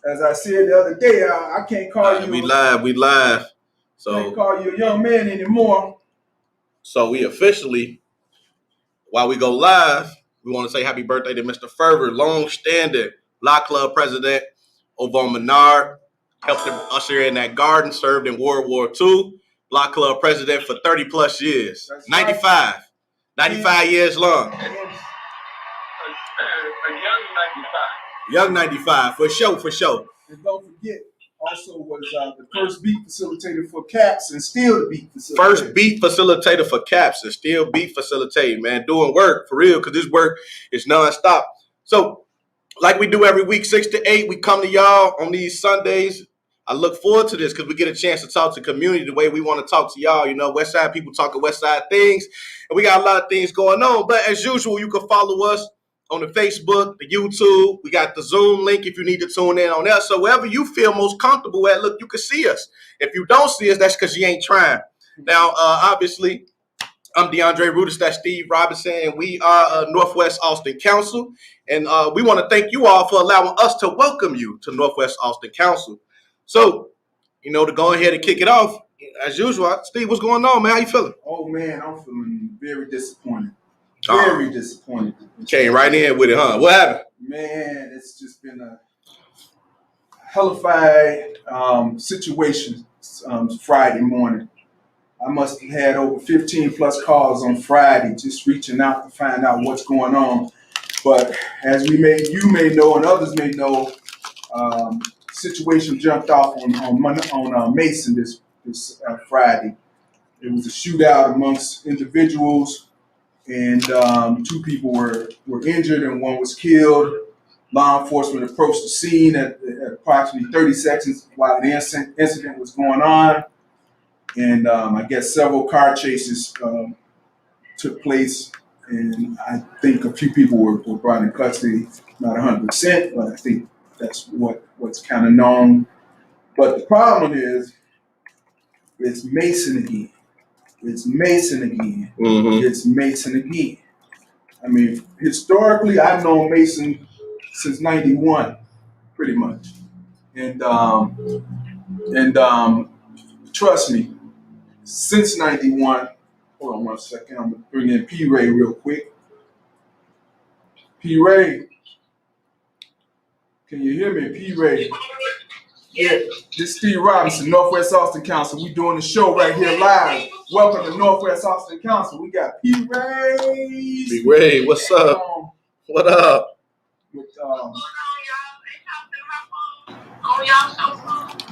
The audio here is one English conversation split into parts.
As I said the other day, I can't call you. We live. So can't call you a young man anymore. So we officially, while we go live, we want to say happy birthday to Mr. Fervor, long-standing Block Club president over on Menard. Helped him usher in that garden, served in World War II. Block Club president for 30 plus years. That's 95. Right. 95 years long. A Young 95, for sure. And don't forget, also was the first beat facilitator for CAPS and still the beat facilitator. First beat facilitator for CAPS and still beat facilitating, man. Doing work, for real, because this work is nonstop. So, like we do every week, 6 to 8, we come to y'all on these Sundays. I look forward to this because we get a chance to talk to community the way we want to talk to y'all. You know, West Side people talking West Side things, and we got a lot of things going on. But as usual, you can follow us on the Facebook, the YouTube. We got the Zoom link if you need to tune in on there. So wherever you feel most comfortable at, look, you can see us. If you don't see us, that's because you ain't trying. Now, obviously, I'm DeAndre Rudis, that's Steve Robinson, and we are Northwest Austin Council. And we want to thank you all for allowing us to welcome you to Northwest Austin Council. So, you know, to go ahead and kick it off, as usual, Steve, what's going on, man? How you feeling? Oh, man, I'm feeling very disappointed. Very disappointed. Came right in with it, huh? What happened? Man, it's just been a hellified situation Friday morning. I must have had over 15 plus calls on Friday just reaching out to find out what's going on. But as you may know and others may know, situation jumped off on Mason this Friday. It was a shootout amongst individuals, and 2 people were injured and 1 was killed. Law enforcement approached the scene at approximately 30 seconds while the incident was going on, and I guess several car chases took place, and I think a few people were brought in custody. Not 100%, but I think that's what's kind of known. But the problem is, it's Mason again. It's Mason again. Mm-hmm. It's Mason again. I mean, historically, I've known Mason since '91, pretty much. And trust me, since '91. Hold on one second. I'm gonna bring in P. Ray real quick. P. Ray, can you hear me, P. Ray? Yeah, this is Steve Robinson, Northwest Austin Council. We doing the show right here live. Welcome to Northwest Austin Council. We got P. Ray. P. Ray, what's up? What up? With,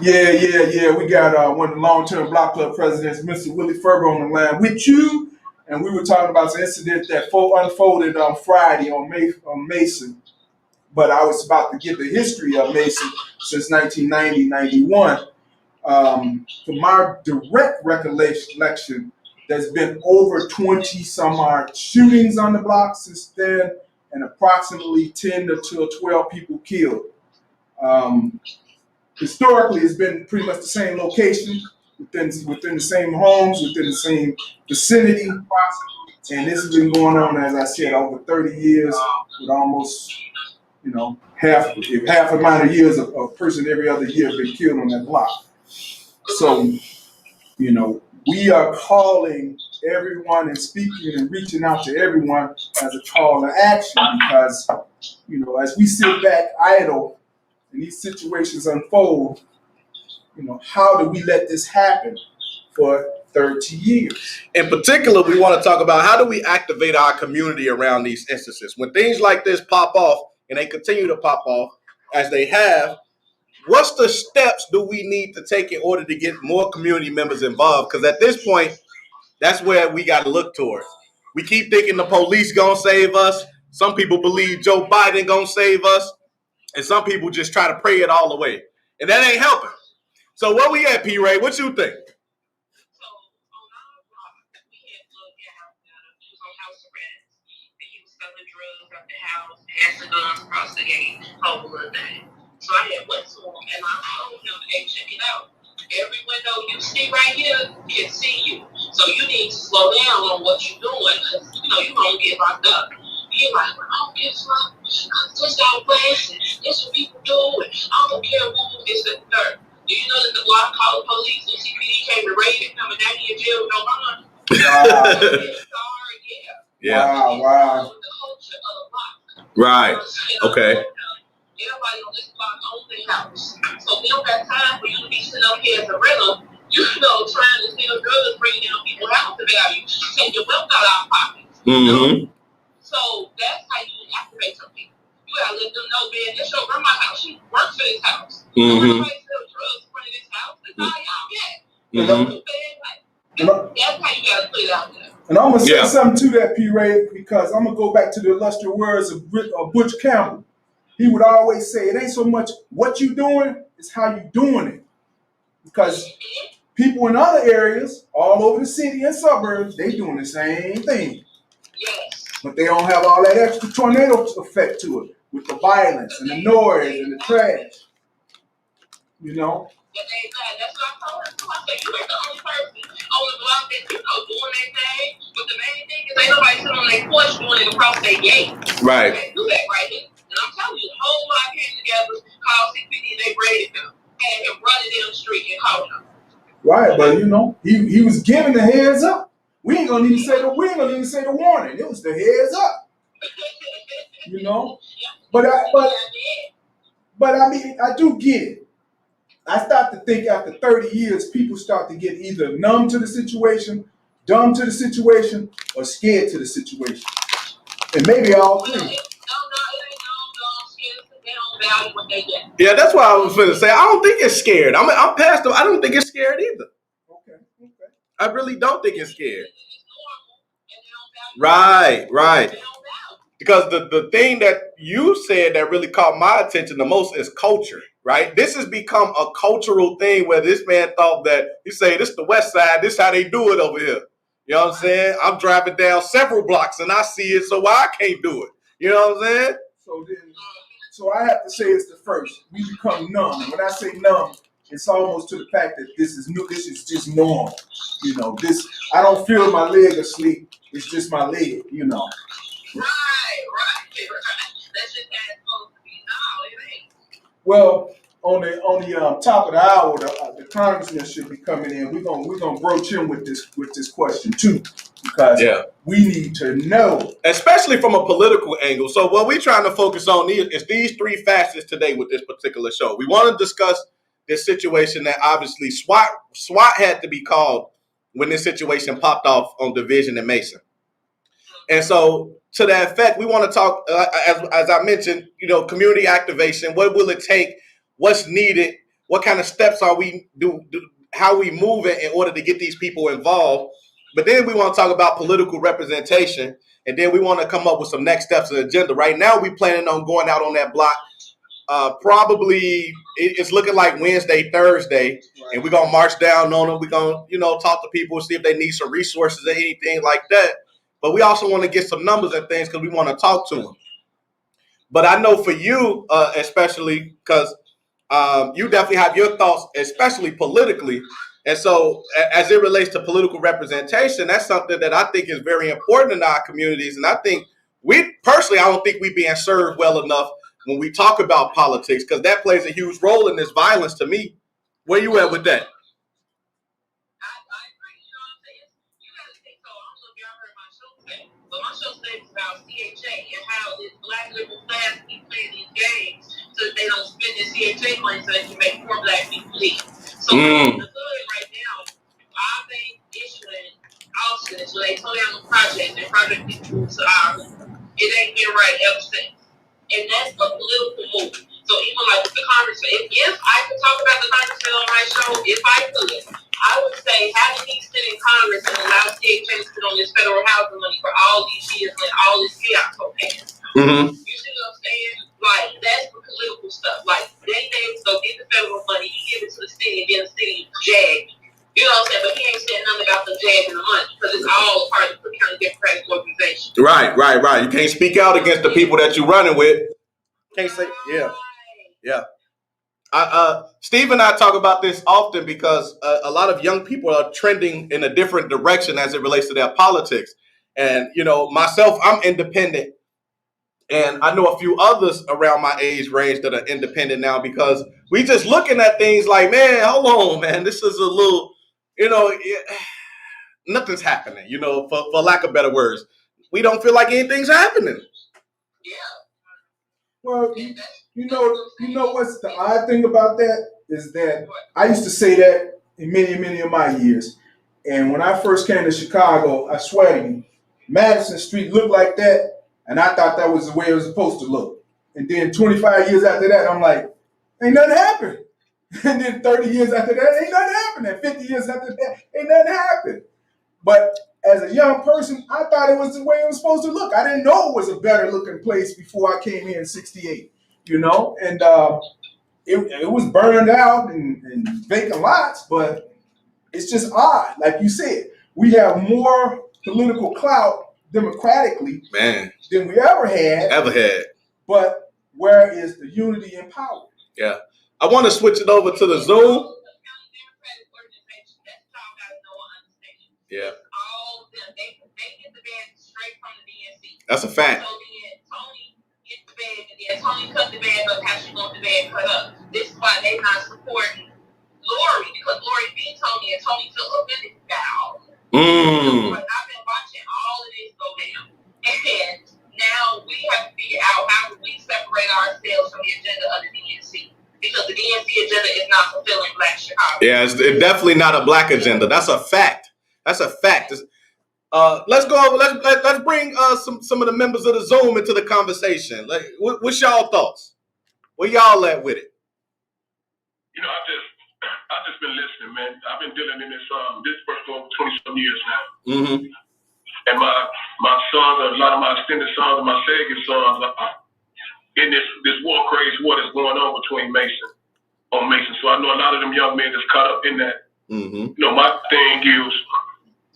Yeah. We got one of the long-term Block Club presidents, Mr. Willie Ferber, on the line with you. And we were talking about the incident that unfolded on Friday on Mason. But I was about to give the history of Mason since 1990-91. From my direct recollection, there's been over 20 some odd shootings on the block since then, and approximately 10 to 12 people killed. Historically, it's been pretty much the same location, within the same homes, within the same vicinity. And this has been going on, as I said, over 30 years, with almost, half amount of years of a person every other year been killed on that block. So, we are calling everyone and speaking and reaching out to everyone as a call to action because, as we sit back idle and these situations unfold, how do we let this happen for 30 years? In particular, we want to talk about how do we activate our community around these instances. When things like this pop off, and they continue to pop off as they have, what's the steps do we need to take in order to get more community members involved? Because at this point, that's where we got to look towards. We keep thinking the police going to save us. Some people believe Joe Biden going to save us. And some people just try to pray it all away. And that ain't helping. So where we at, P. Ray? What you think? Had the guns across the gate, whole little thing. So I had went to him and I told him, hey, check it out. Every window you see right here can see you. So you need to slow down on what you're doing because, you're going to get locked up. You're like, well, I don't give a fuck. This our place. This what people do. And I don't care Do you know that the block called the police and CPD came and raided him and now he in jail with no bond? Wow. Yeah. Wow. The culture of the block. Right. Okay. Everybody on this block owns their house. So we don't have time for you to be sitting up here as a rental, trying to steal drugs, bringing down people's house value, take your wealth out of our pockets. Mm-hmm. So that's how you activate some people. You gotta let them know, man, this your grandma's house. She works for this house. Mm-hmm. Nobody sells drugs in front of this house. That's all y'all get. Mm-hmm. That's how you gotta put it out there. And I'm gonna say something to that, P. Ray, because I'm gonna go back to the illustrious words of Butch Campbell. He would always say, it ain't so much what you doing, it's how you doing it. Because people in other areas, all over the city and suburbs, they doing the same thing. Yes. But they don't have all that extra tornado effect to it, with the violence and the noise and the trash. You know? That's what I told her. I said, you ain't the only person on the block that, doing their thing. But the main thing is ain't nobody sitting on their porch doing it across their gate. Right. They do that right here. And I'm telling you, the whole block came together, called CPD, they braided him, had him running down the street and called him. Right, but he was giving the heads up. We ain't gonna even say the warning. It was the heads up. But I mean, I do get it. I start to think after 30 years, people start to get either numb to the situation, dumb to the situation, or scared to the situation. And maybe all three. Yeah, that's what I was going to say. I don't think it's scared. I'm past them. I don't think it's scared either. Okay. I really don't think it's scared. Right. Because the thing that you said that really caught my attention the most is culture, right? This has become a cultural thing where this man thought that, you say, this is the West Side, this is how they do it over here. You know what I'm saying? I'm driving down several blocks and I see it, so why I can't do it? You know what I'm saying? So I have to say it's the first. We become numb. When I say numb, it's almost to the fact that this is just normal. This, I don't feel my leg asleep. It's just my leg, Right. That's just how it's supposed to be. No, it ain't. Well, on the top of the hour, the congressman should be coming in. We're gonna broach him with this question too, because we need to know, especially from a political angle. So what we're trying to focus on is these three facets today with this particular show. We want to discuss this situation that obviously SWAT had to be called when this situation popped off on Division and Mason. And so to that effect, we want to talk, as I mentioned, community activation. What will it take? What's needed? What kind of steps are we how we move it in order to get these people involved? But then we want to talk about political representation. And then we want to come up with some next steps in the agenda. Right now, we're planning on going out on that block. Probably it's looking like Wednesday, Thursday, and we're going to march down on them. We're going to, talk to people, see if they need some resources or anything like that. But we also want to get some numbers and things because we want to talk to them. But I know for you, especially because you definitely have your thoughts, especially politically. And so as it relates to political representation, that's something that I think is very important in our communities. And I think I don't think we're being served well enough when we talk about politics, because that plays a huge role in this violence to me. Where you at with that? But my show says about CHA and how this black liberal class keep playing these games so that they don't spend the CHA money so they can make more black people leave. So in the hood right now, our main issue in Austin is when they tore down the project and project people to our hood. It ain't been right ever since. And that's a political move. So even like the congressman, if I could talk about the congressman on my show, if I could, I would say having he sit in Congress and allow CHA to sit on this federal housing money for all these years and all this chaos so passed. Mm-hmm. You see what I'm saying? Like, that's the political stuff. Like, they go get the federal money, he give it to the city, and then the city jag. You know what I'm saying? But he ain't saying nothing about the jag and the money because it's all part of the Cook County Democratic organization. Right. You can't speak out against the people that you're running with. Can't say, yeah. Steve and I talk about this often because a lot of young people are trending in a different direction as it relates to their politics. And, myself, I'm independent. And I know a few others around my age range that are independent now because we just looking at things like, man, hold on, man, this is a little, nothing's happening, for lack of better words. We don't feel like anything's happening. Yeah. Well, you know what's the odd thing about that is that I used to say that in many of my years. And when I first came to Chicago, I swear to you, Madison Street looked like that, and I thought that was the way it was supposed to look. And then 25 years after that, I'm like, ain't nothing happened. And then 30 years after that, ain't nothing happened. And 50 years after that, ain't nothing happened. But as a young person, I thought it was the way it was supposed to look. I didn't know it was a better looking place before I came here in '68, and it was burned out and vacant lots, but it's just odd. Like you said, we have more political clout democratically, man, than we ever had. But where is the unity and power? Yeah. I want to switch it over to the Zoom. Yeah. All of them, they get the bag straight from the DNC. That's a fact. So then Tony gets the bag, and then Tony cut the bag up how she wants the bag cut up. This is why they not supporting Lori, because Lori beat Tony, and Tony took a really foul. But I've been watching all of this go down, and now we have to figure out how we separate ourselves from the agenda of the DNC. Because the DNC agenda is not fulfilling Black Chicago. Yeah, it's definitely not a Black agenda. That's a fact. Let's go over. Let's bring some of the members of the Zoom into the conversation. Like, what's y'all thoughts? Where y'all at with it? I've just been listening, man. I've been dealing in this work for over 20-some years now. Mm-hmm. And my sons, a lot of my extended sons and my Sagan sons are in this war craze war that's going on between Mason. So I know a lot of them young men that's caught up in that. Mm-hmm. My thing is,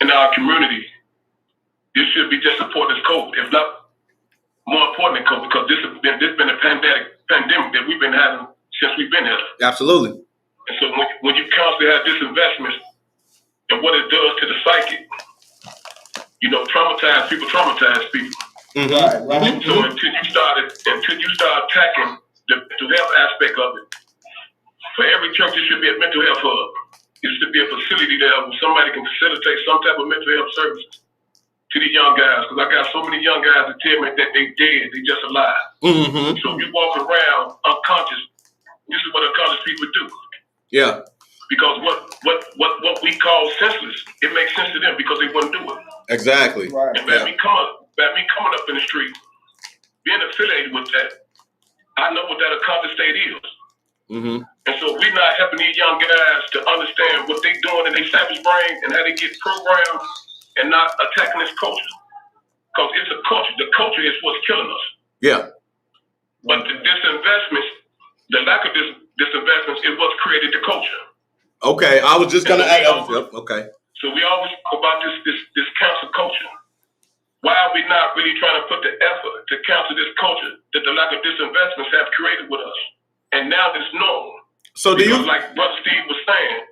in our community, this should be just supporting this COVID, if not more important than COVID, because this has been a pandemic that we've been having since we've been here. Absolutely. And so when you constantly have disinvestment and what it does to the psyche, traumatize people. Mm-hmm. Right. So until you start attacking the mental health aspect of it, for every church, there should be a mental health hub. It should be a facility there where somebody can facilitate some type of mental health services to these young guys. Because I got so many young guys that tell me that they dead, they just alive. Mm-hmm. So if you walk around unconscious, this is what unconscious people do. Yeah. Because what we call senseless, it makes sense to them because they wouldn't do it. Exactly. Right. And by me coming up in the street, being affiliated with that, I know what that unconscious state is. Mm-hmm. And so we're not helping these young guys to understand what they're doing in their savage brain and how they get programmed and not attacking this culture. Because it's a culture. The culture is what's killing us. Yeah. But the disinvestments, the lack of disinvestments is what's created the culture. Okay, I was just going to add. Okay. So we always talk about this council culture. Why are we not really trying to put the effort to counsel this culture that the lack of disinvestments have created with us? And now it's known. So like Brother Steve was saying,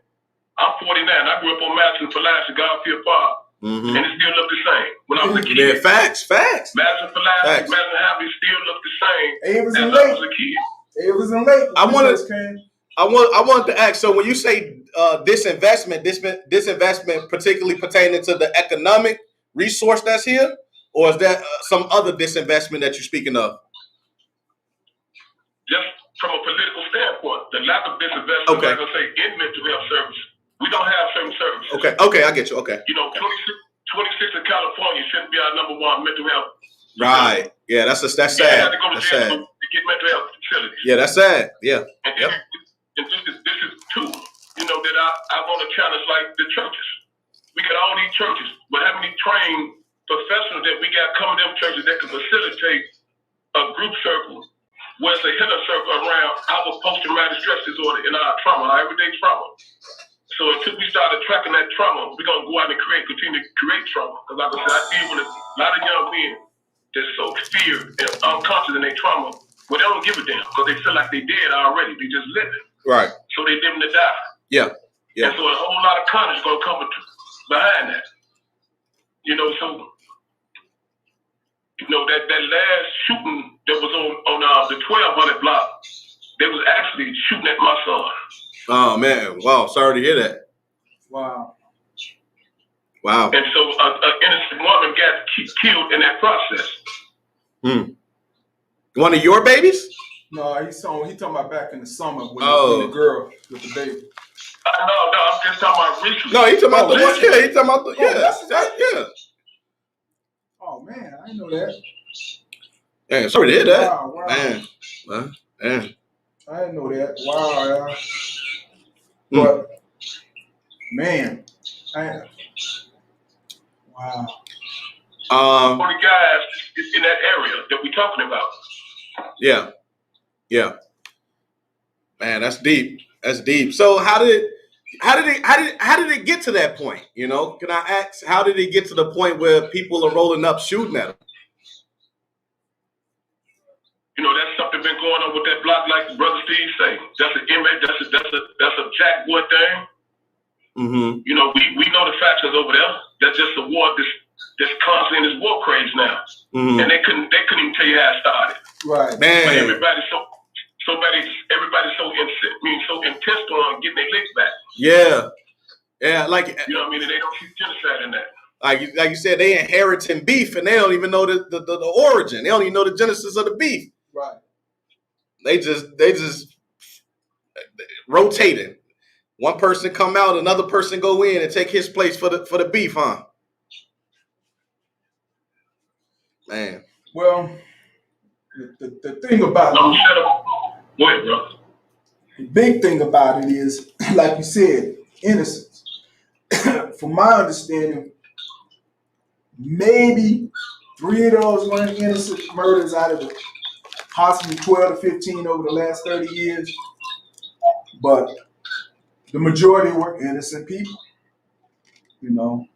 I'm 49. I grew up on Madison, Pulaski, Garfield Park. Mm-hmm. And it still looked the same. When I was a kid. Yeah, facts. Madison, Pulaski, Madison, Happy still looked the same as I was a kid. It was in late. I wanted to ask, so when you say disinvestment particularly pertaining to the economic resource that's here, or is that some other disinvestment that you're speaking of? Just from a political standpoint, the lack of disinvestment, like I say, in mental health services. We don't have certain services. Okay, I get you. Okay. 26 in California shouldn't be our number one mental health. Right. Yeah, that's sad. You have to go to jail to get mental health facilities. Yeah, that's sad. Yeah. And this is two, that I want to challenge, like the churches. We got all these churches, but how many trained professionals that we got coming to them churches that can facilitate a group circle where it's a healing circle around our post-traumatic stress disorder and our trauma, our everyday trauma. So until we start tracking that trauma, we're going to go out and continue to create trauma. Because like I said, I deal with a lot of young men that's so feared and unconscious in their trauma, but they don't give a damn because they feel like they dead already. They just living. Right. So they living to die. Yeah. And so a whole lot of content is going to come behind that. So You know, that last shooting that was on the 1200 block, they was actually shooting at my son. Oh man, wow, sorry to hear that. Wow. Wow. And so an innocent woman got killed in that process. One of your babies? No, he talking about back in the summer when, Oh. when the girl with the baby. No, I'm just talking about recently. No, he talking about the one. recently. Yeah, he talking about the Oh, yeah. Oh man, I didn't know that. Man, sorry to hear that. Wow. Man. Man. I didn't know that. Wow. But man, wow. For the guys in that area that we're talking about. Yeah. Man, that's deep. That's deep. So how did it get to that point? You know, can I ask, how did it get to the point where people are rolling up shooting at them? You know, that's something been going on with that block, like Brother Steve say. That's an inmate. That's a jackboy thing. Mm-hmm. You know, we know the factions over there. That's just a war that's constantly in this war craze now. Mm-hmm. And they couldn't even tell you how it started. Right. Man. But everybody's so intense on getting their licks back. Yeah, like, you know what I mean? And they don't see genocide in that. Like you said, they inheriting beef and they don't even know the origin. They don't even know the genesis of the beef. Right. They just rotating. One person come out, another person go in and take his place for the beef, huh? Man. Well, the thing about it, shut up. Go ahead, bro. The big thing about it is, like you said, innocence. From my understanding, maybe 3 of those were innocent murders out of the possibly 12 to 15 over the last 30 years. But the majority were innocent people. You know,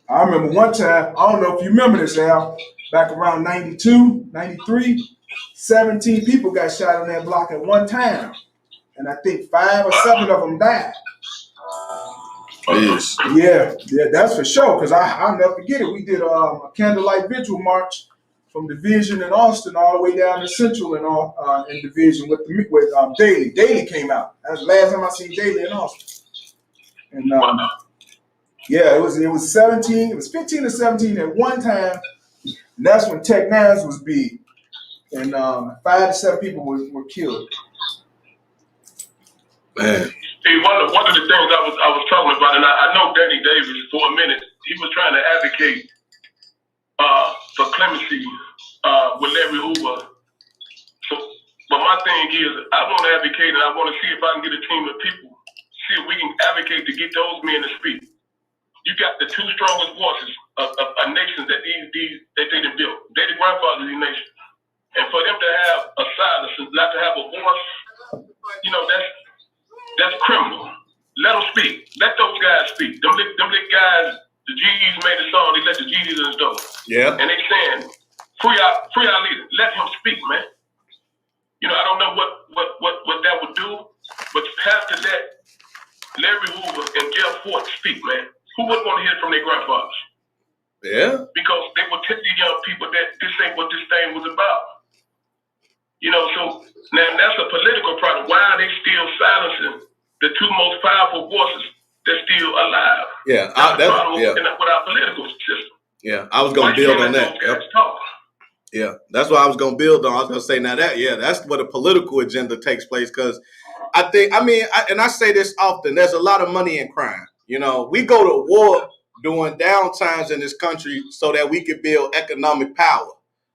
I remember one time, I don't know if you remember this, Al, back around 92, 93, 17 people got shot on that block at one time. And I think 5 or 7 of them died. Yes. Yeah, that's for sure. Because I'll never forget it. We did a candlelight vigil march from Division in Austin all the way down to Central in Division with Daly. Daly came out. That was the last time I seen Daly in Austin. And yeah, it was 17. It was 15 or 17 at one time. And that's when Tech Nines was big. And 5 to 7 people were killed. Man. See, one of the things I was talking about, and I know Danny Davis for a minute, he was trying to advocate for clemency with Larry Hoover. So, but my thing is, I want to advocate, and I want to see if I can get a team of people, see if we can advocate to get those men to speak. You got the 2 strongest voices of a nation that they done built. They're the grandfathers of the nation. And for them to have a silence and not to have a voice, you know, that's criminal. Let them speak. Let those guys speak. Them guys, the GEs made a song. They let the GEs in the door. Yeah. And they saying, free our leader. Let him speak, man. You know, I don't know what that would do, but after that, Larry Hoover and Jeff Fort speak, man. Who wouldn't want to hear from their grandfathers? Yeah. Because they will tell the young people that this ain't what this thing was about. You know, so now that's a political problem. Why are they still silencing the 2 most powerful voices that's still alive? Yeah, that's the problem with our political system. Yeah, I was going to build on that. Yep. Yeah, that's what I was going to build on. I was going to say now that's where the political agenda takes place because I say this often, there's a lot of money in crime. You know, we go to war during down times in this country so that we could build economic power.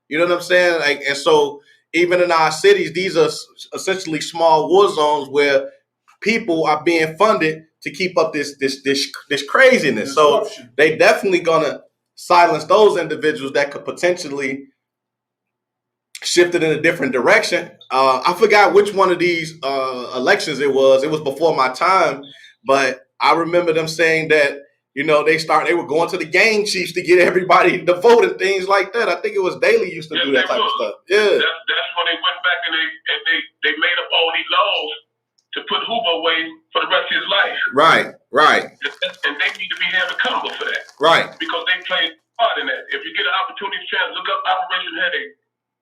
You know what I'm saying? Like, and so even in our cities, these are essentially small war zones where people are being funded to keep up this craziness. So they definitely gonna silence those individuals that could potentially shift it in a different direction. I forgot which one of these elections it was. It was before my time, but I remember them saying that, you know, they were going to the gang chiefs to get everybody to vote and things like that. I think it was Daley used to do that type of stuff. Yeah. That's when they went back and they made up all these laws to put Hoover away for the rest of his life. Right. And they need to be held accountable for that. Right. Because they played part in that. If you get an opportunity chance, look up Operation Headache.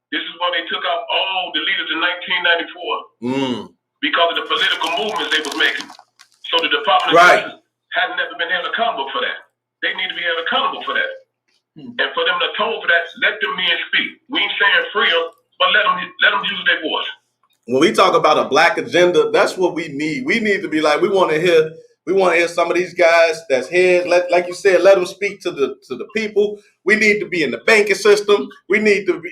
This is when they took out all the leaders in 1994 because of the political movements they was making. So the Department of Justice has never been held accountable for that. They need to be held accountable for that. And for them to toll for that, let them men speak. We ain't saying free them, but let them use their voice. When we talk about a black agenda, that's what we need. We need to be like, we want to hear some of these guys that's heads. Like you said, let them speak to the people. We need to be in the banking system. We need to be,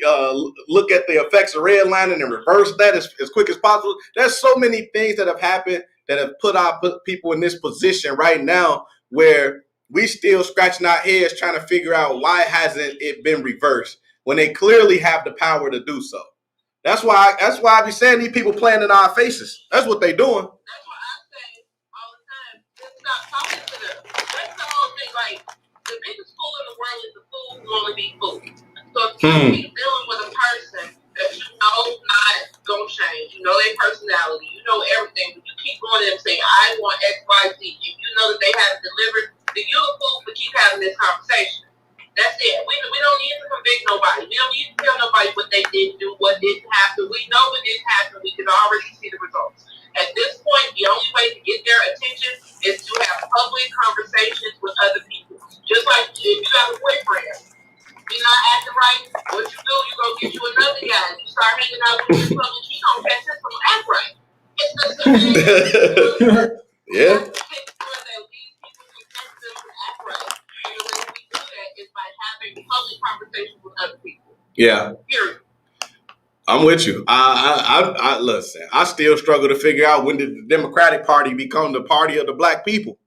look at the effects of redlining and reverse that as quick as possible. There's so many things that have happened that have put people in this position right now where we still scratching our heads trying to figure out why hasn't it been reversed when they clearly have the power to do so. That's why I be saying these people playing in our faces. That's what they doing. That's why I say all the time, just stop talking to them. That's the whole thing. Like, the biggest fool in the world is the fool who want to be fooled. So if you keep dealing with a person that you know not gonna change, you know their personality, you know everything, but you keep going and saying, I want X, Y, Z, and you know that they haven't delivered, then you're a fool for keep having this conversation. That's it. We don't need to convict nobody. We don't need to tell nobody what they didn't do, what didn't happen. We know what didn't happen. We can already see the results. At this point, the only way to get their attention is to have public conversations with other people. Just like if you have a boyfriend, you're not acting right, what you do, you go get you another guy. You start hanging out with him in public, he don't catch him from act right. It's the same. Yeah. Make sure that these people can catch them from act right. And the way we do that is by having public conversations with other people. Yeah. Period. I'm with you. I listen. I still struggle to figure out when did the Democratic Party become the party of the black people.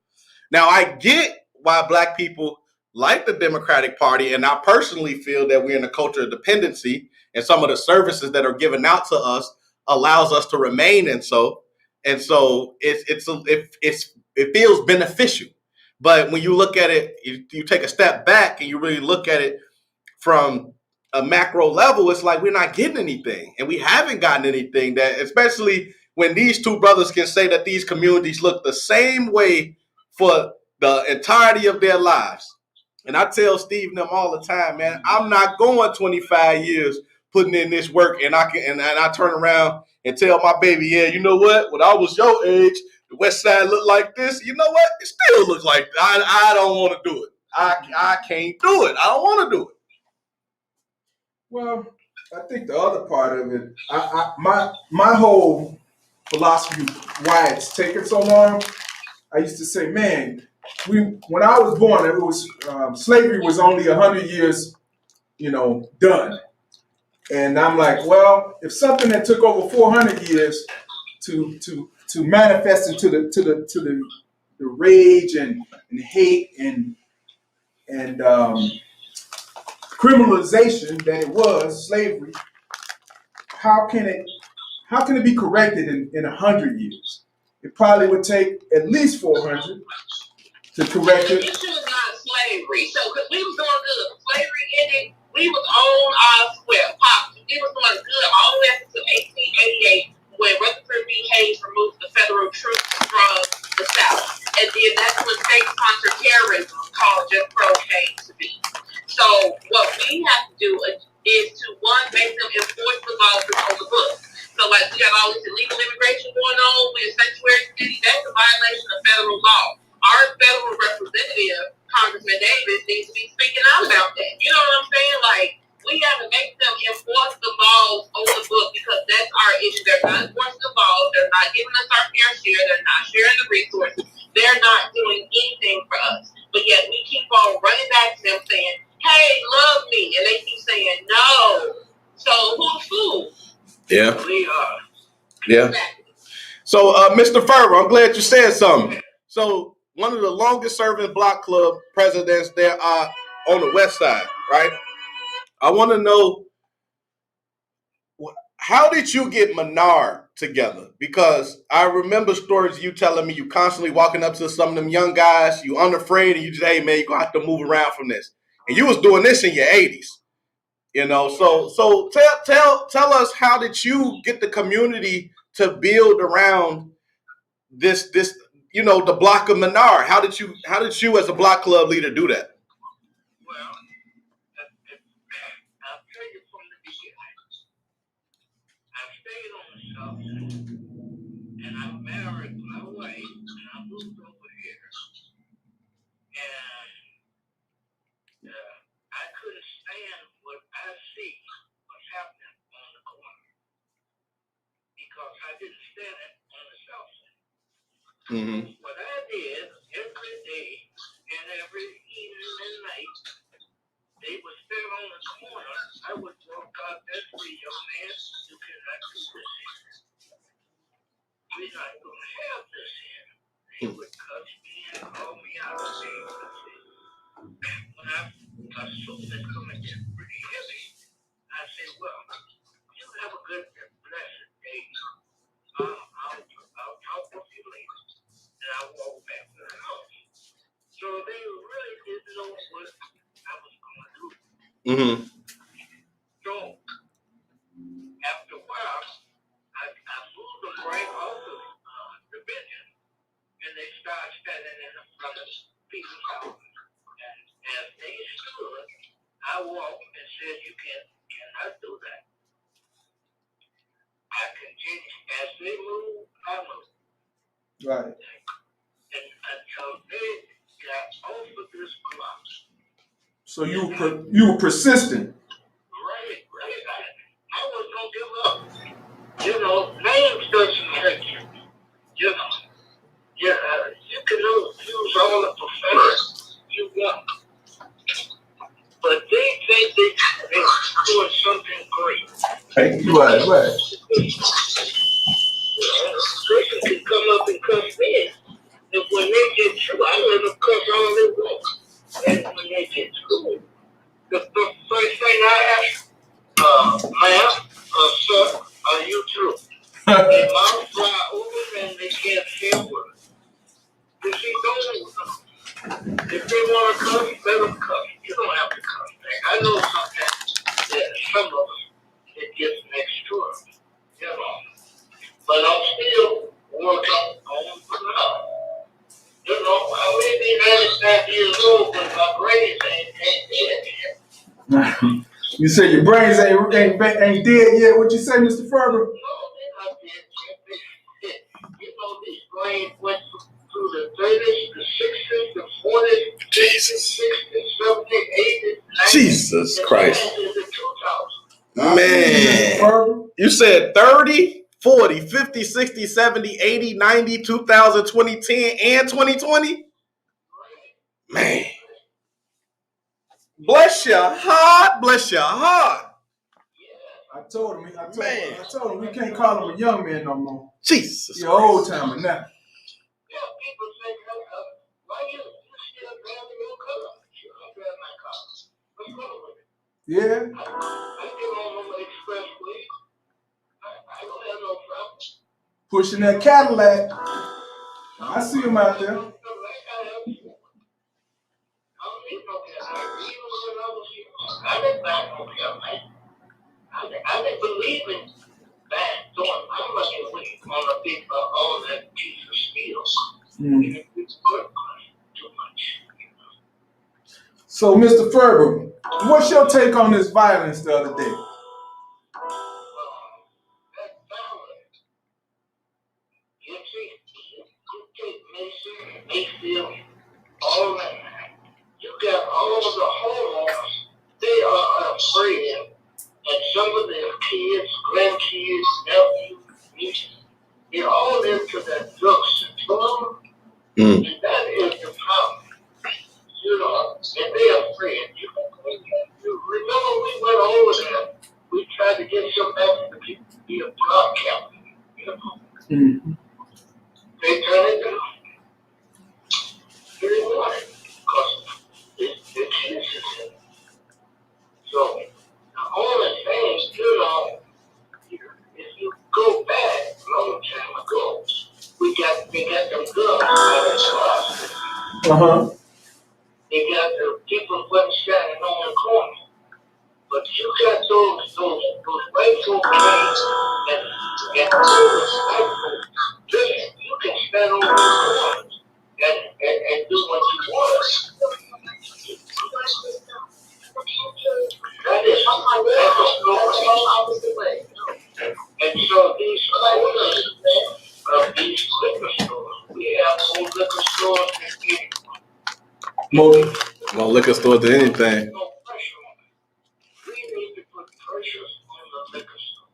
Now I get why black people like the Democratic Party, and I personally feel that we're in a culture of dependency, and some of the services that are given out to us allows us to remain in so. And so it feels beneficial. But when you look at it, you take a step back and you really look at it from a macro level, it's like we're not getting anything, and we haven't gotten anything. That, especially when these two brothers can say that these communities look the same way for the entirety of their lives. And I tell Steve and them all the time, man, I'm not going 25 years putting in this work, and I turn around and tell my baby, yeah, you know what? When I was your age, the West Side looked like this. You know what? It still looks like I don't want to do it. I can't do it. I don't want to do it. Well, I think the other part of it, my whole philosophy why it's taken so long, I used to say, man, when I was born, it was slavery was only 100 years, done. And I'm like, well, if something that took over 400 years to manifest into the rage and hate and criminalization that it was slavery, how can it be corrected in 100 years? It probably would take at least 400 to correct it. The issue is not slavery. So, because we was doing good. Slavery ended, we was on our square. We was doing good all the way up until 1888 when Rutherford B. Hayes removed the federal troops from the South. And then that's when state-sponsored terrorism called Jim Crow came to be. So what we have to do is to, one, make them enforce the laws that's on the books. So like we got all this illegal immigration going on with a sanctuary city, that's a violation of federal law. Our federal representative, Congressman Davis, needs to be speaking out about that. You know what I'm saying? Like, we have to make them enforce the laws on the book because that's our issue. They're not enforcing the laws. They're not giving us our fair share. They're not sharing the resources. They're not doing anything for us. But yet we keep on running back to them saying, hey, love me. And they keep saying no. So who's the fool? Yeah. We are. Yeah. Exactly. So, Mr. Ferber, I'm glad you said something. So, one of the longest serving block club presidents there are on the West Side, right? I want to know, how did you get Menard together? Because I remember stories you telling me you constantly walking up to some of them young guys, you unafraid, and you just, hey, man, you're going to have to move around from this. And you was doing this in your 80s. So tell us, how did you get the community to build around this the block of Menard? How did you as a block club leader do that? Well, And I married my wife, and I moved over here. And I couldn't stand what I see was happening on the corner because I didn't stand it on the south side. Mm-hmm. What I did every day and every evening and night, they would stand on the corner. I would walk out that way, young man, you cannot do this here. We're not going to have this here. They would cuss me and call me out of name. When I saw this coming in pretty heavy, I said, well, you have a good and blessed day. I'll talk with you later. And I walked back to the house. So they really didn't know what I was going to do. Mm-hmm. So after a while, I moved them right off of the bench, and they started standing in front of people's houses. And as they stood, I walked and said, you cannot do that. I continued. As they moved, I moved. Right. And until they got off of this block. So you were persistent. Right. I was going to give up. You know, names doesn't hurt you. You know, you can use all the profanity you want. But they think they're doing something great. Right. Person can come up and cuss me. And when they get through, I let them cuss all they want. And when they get through, the first thing I ask, ma'am, sir, are you through? Their mouths fly open and they can't say a word. You see, don't. If they want to cuss, let them cuss. You don't have to cuss back. I know sometimes that some of us, it gets next to us, you know. But I'm still working on the love. You know, I may be 95 years old, but my brains ain't dead yet. You said your brains ain't dead yet. What you say, Mr. Ferber? No, they're not dead yet. You know, these brains went through the 30s, the 60s, the 40s, Jesus. 60s, 70s, 80s, 90s. Jesus Christ. And the 2000s. Man. You said 30, 40, 50, 60, 70, 80, 90, 2000, 2010, and 2020? Man. Bless your heart. Bless your heart. I told him we can't call him a young man no more. Jesus. You're an old timer now. Yeah, people say, why you still driving your car? You don't drive my car. What's wrong with it? Yeah. I get on the expressway. I don't have no problem. Pushing that Cadillac. I see him out there. I don't need no Cadillac. Even when I was here, I didn't buy no Cadillac. I didn't believe in that. I'm looking on a big, on that piece of steel. Mm. It's worth too much. So, Mr. Ferber, what's your take on this violence the other day? That violence. You see, you take Mason, Mayfield, all that. You got all of the homeowners. They are afraid. And some of their kids, grandkids, nephews, nieces, they're all into that drug syndrome. And that is the problem. You know, and they're afraid. You remember we went over there, we tried to get some African people to be a drug captain. You know? Mm. They turned it down. They didn't want it because the kids is in. So, the only thing, you know, if you go back a long time ago, they got them guns out of the Uh-huh. They got the people wasn't standing on the corner. But you got those white folk kids and those white folks. Listen, you can stand on those corners and do what you want. That is opposite way. And so these older stores can get More liquor stores than anything. no pressure on it. We need to put pressure on the liquor store.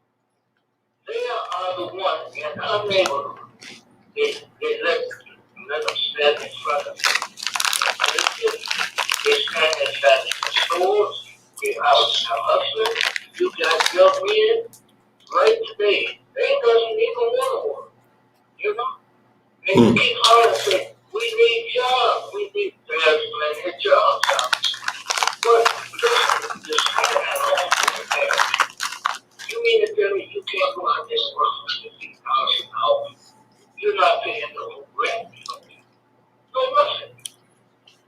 They are the ones in our neighborhood. They let them stand in front of them. They stand inside the stores. They out hustling. You got young men right today. They doesn't even want to work. You know? And you keep hard and say, we need jobs. We need plenty of jobs out. But listen, the stand at home is bad. You mean to tell me you can't go out there and work for $50,000? You're not paying no rent. No nothing.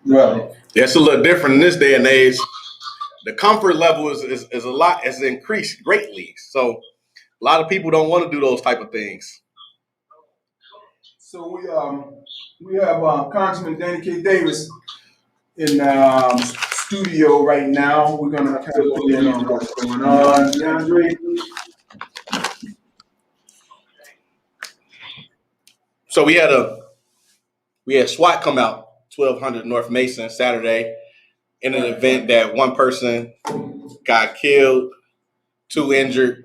Right. Yeah, it's a little different in this day and age. The comfort level is a lot, has increased greatly. So a lot of people don't want to do those type of things. So we have Congressman Danny K. Davis in studio right now. We're gonna kind of look in on what's going on. DeAndre. So we had SWAT come out 1200 North Mason Saturday in an event that one person got killed, 2 injured,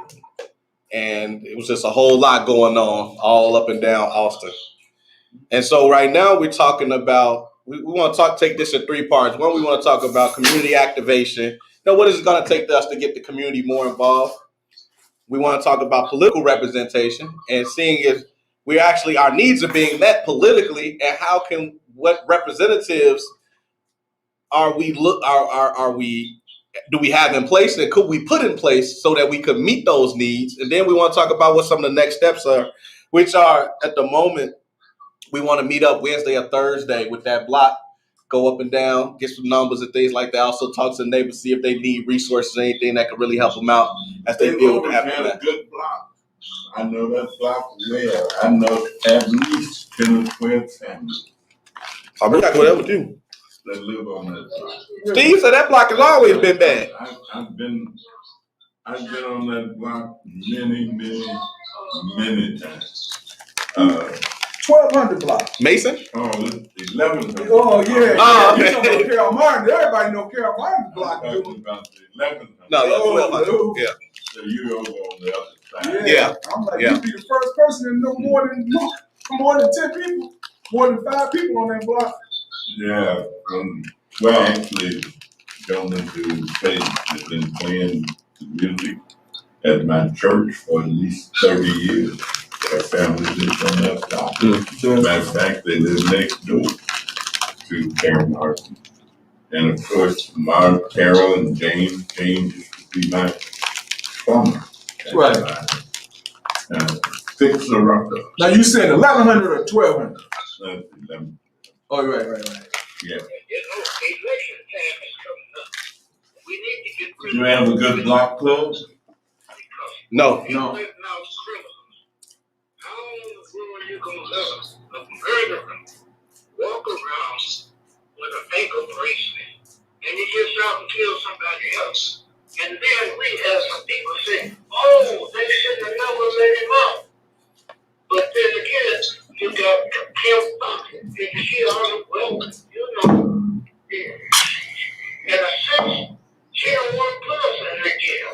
and it was just a whole lot going on all up and down Austin. And so right now we're talking about, we want to take this in 3 parts. One, we want to talk about community activation. What is it going to take us to get the community more involved? We want to talk about political representation and seeing if our needs are being met politically, and what representatives do we have in place, and could we put in place so that we could meet those needs? And then we want to talk about what some of the next steps are, which are at the moment, we want to meet up Wednesday or Thursday with that block, go up and down, get some numbers and things like that. Also talk to the neighbors, see if they need resources or anything that could really help them out as they deal with the a good block. I know that block well. I know at least 10 or 12 families I'm not going to with you. that live on that block. Steve said that block has always been bad. I've been on that block many times. 1200 block. Mason? Oh, it's 1100. Oh yeah. Oh, You okay. talking about Carol Martin? Everybody know Carol Martin's block. I'm talking about the 1100. No, Oh, 1200. Yeah. So you over on the other side. Yeah. I'm like, Yeah. you'd be the first person to know more than 10 people, more than 5 people on that block. Yeah. Well, actually, gentlemen who has been playing the music at my church for at least 30 years. Their families live on that block. Matter of fact, they live next door to Carol Martin. And of course, Carol and James used to be my farmer. Right. Fixer upper. Now you said 1100 or 1200? Oh, right. Yeah. You know, election time is coming up. We need to get rid You of have a good block club? No. No. How in the world you gonna let a murderer walk around with a ankle bracelet and he gets out and kills somebody else? And then we have some people say, oh, they shouldn't have never let him out. But then again, you got Kim Bucket and she well, you know, in a sense, she don't want to put us in the jail.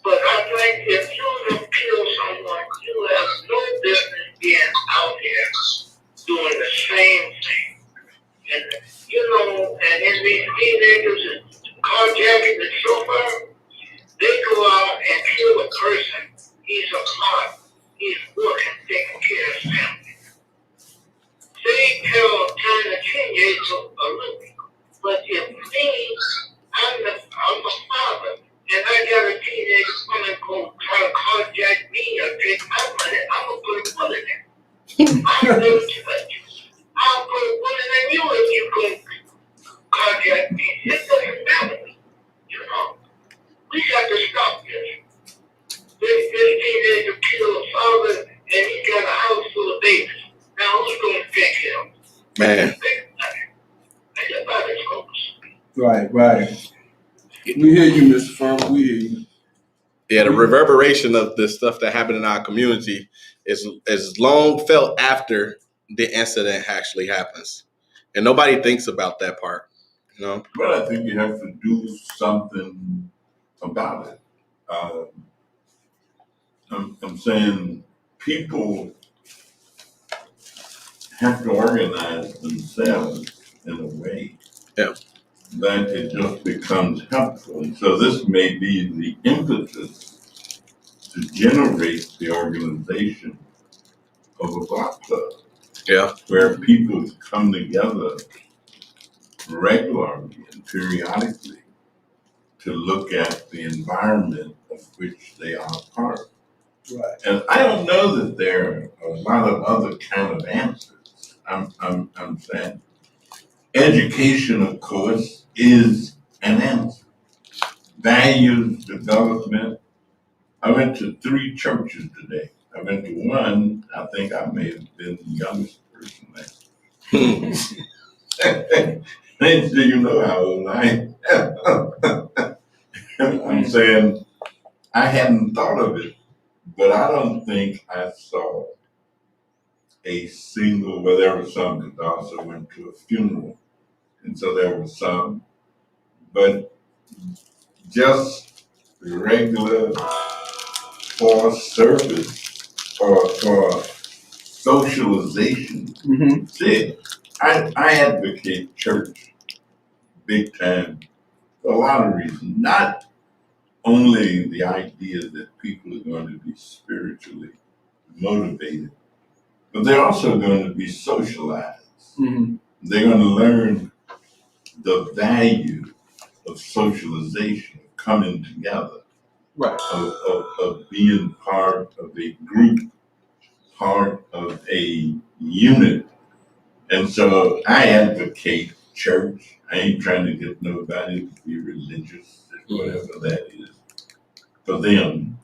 But I think if you don't kill someone, you have no business being out here doing the same thing. And you know, and in these teenagers and carjacking and so far, they go out and kill a person. He's a part. He's working, taking care of his family. They turn the teenagers a look. But if me, I'm the father. And I got a teenager coming to try to carjack me or take my money, I'm going to put a bullet in. I'm going to touch you. I'll put a bullet in you if you could carjack me. It doesn't matter. You know, we got to stop this. This teenager killed a father and he got a house full of babies. Now who's going to take him? Man. Everybody's focused. Right. We hear you, Mr. Firm. We hear you. Yeah, the reverberation of the stuff that happened in our community is long felt after the incident actually happens. And nobody thinks about that part, you know? But I think you have to do something about it. I'm saying people have to organize themselves in a way Yeah. that it just becomes helpful. And so this may be the impetus to generate the organization of a block club. Yeah. Where people come together regularly and periodically to look at the environment of which they are a part. Right. And I don't know that there are a lot of other kind of answers. I'm saying education, of course, is an answer. Values development. I went to 3 churches today. I went to one, I think I may have been the youngest person there. They say, you know how old I am. I'm saying I hadn't thought of it, but I don't think I saw a single, well, there were some that also went to a funeral, and so there were some, but just regular for service or for socialization. Mm-hmm. See, I advocate church big time for a lot of reasons. Not only the idea that people are going to be spiritually motivated, but they're also going to be socialized. Mm-hmm. They're going to learn the value of socialization, of coming together, Right. of being part of a group, part of a unit. And so I advocate church. I ain't trying to get nobody to be religious, whatever that is, for them.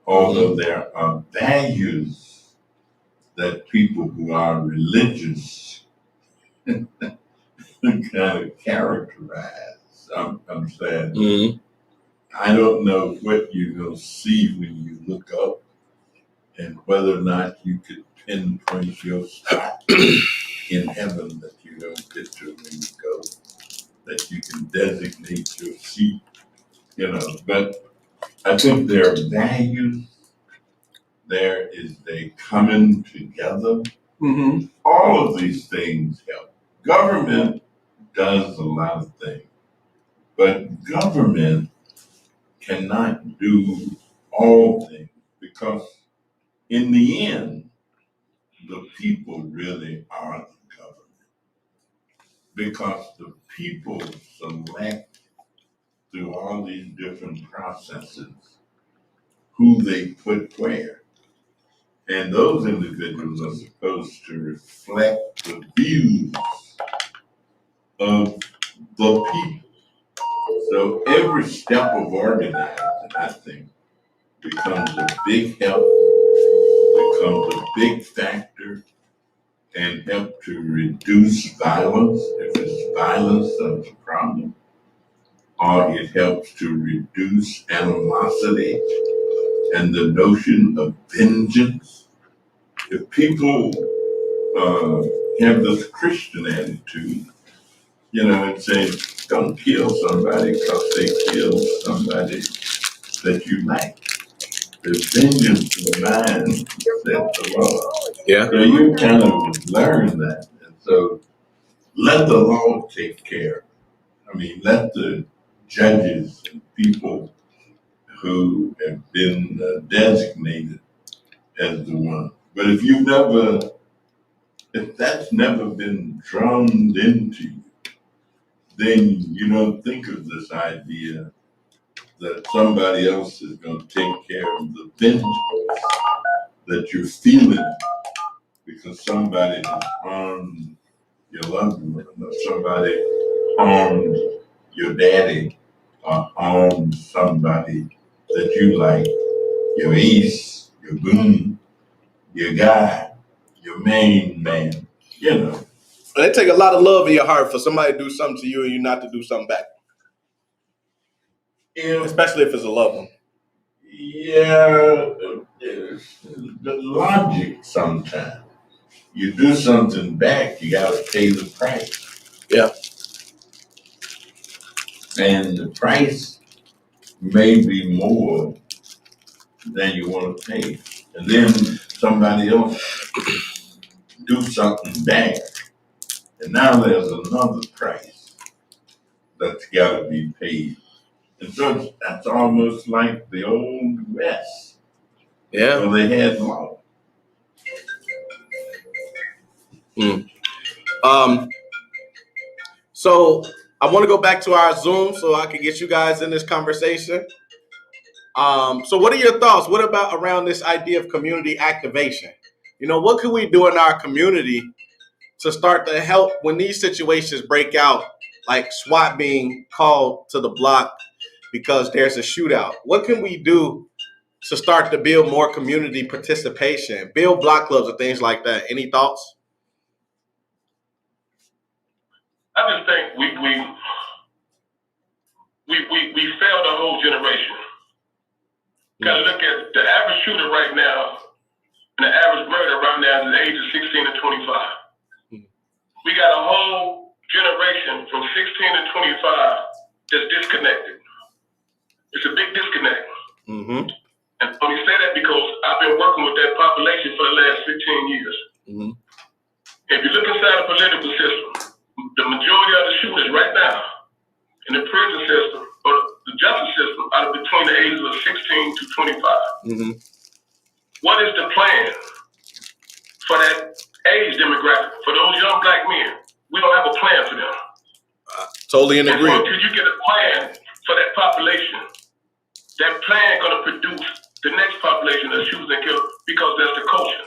Although there are values that people who are religious kind of characterize. I'm saying, Mm-hmm. I don't know what you're going to see when you look up and whether or not you could pinpoint your spot in heaven that you're going to get to when you go, that you can designate your seat, But I think there are values. There is a coming together. Mm-hmm. All of these things help. Government does a lot of things, but government cannot do all things because in the end, the people really are the government because the people select through all these different processes who they put where. And those individuals are supposed to reflect the views of the people. So every step of organizing, I think, becomes a big help, becomes a big factor, and help to reduce violence if it's violence that's a problem, or it helps to reduce animosity and the notion of vengeance. If people have this Christian attitude, and say, don't kill somebody because they killed somebody that you like. The vengeance of mine, said the Lord. Yeah. So you kind of learn that. And so let the law take care. Let the judges and people who have been designated as the one. But if that's never been drummed into you, then you don't think of this idea that somebody else is going to take care of the vengeance that you're feeling because somebody has harmed your loved one, or somebody harmed your daddy, or harmed somebody that you like, your ace, your boon, your guy, your main man, It take a lot of love in your heart for somebody to do something to you and you not to do something back, especially if it's a loved one. Yeah, the logic sometimes you do something back, you gotta pay the price. Yeah. And the price may be more than you want to pay. And then somebody else do something back. And now there's another price that's got to be paid. And so that's almost like the old West, Yeah. where they had law. So I want to go back to our Zoom so I can get you guys in this conversation. So what are your thoughts? What about around this idea of community activation? What can we do in our community to start to help when these situations break out, like SWAT being called to the block because there's a shootout? What can we do to start to build more community participation, build block clubs and things like that? Any thoughts? I just think we failed a whole generation. Gotta look at the average shooter right now, and the average murder right now is the age of 16 to 25. We got a whole generation from 16 to 25 that's disconnected. It's a big disconnect. Mm-hmm. And let me say that because I've been working with that population for the last 15 years. Mm-hmm. If you look inside the political system, the majority of the shooters right now in the prison system or the justice system are between the ages of 16 to 25. Mm-hmm. What is the plan for that age demographic, for those young black men? We don't have a plan for them. Totally in And so agreement. until you get a plan for that population, that plan going to produce the next population of shooters and killers because that's the culture.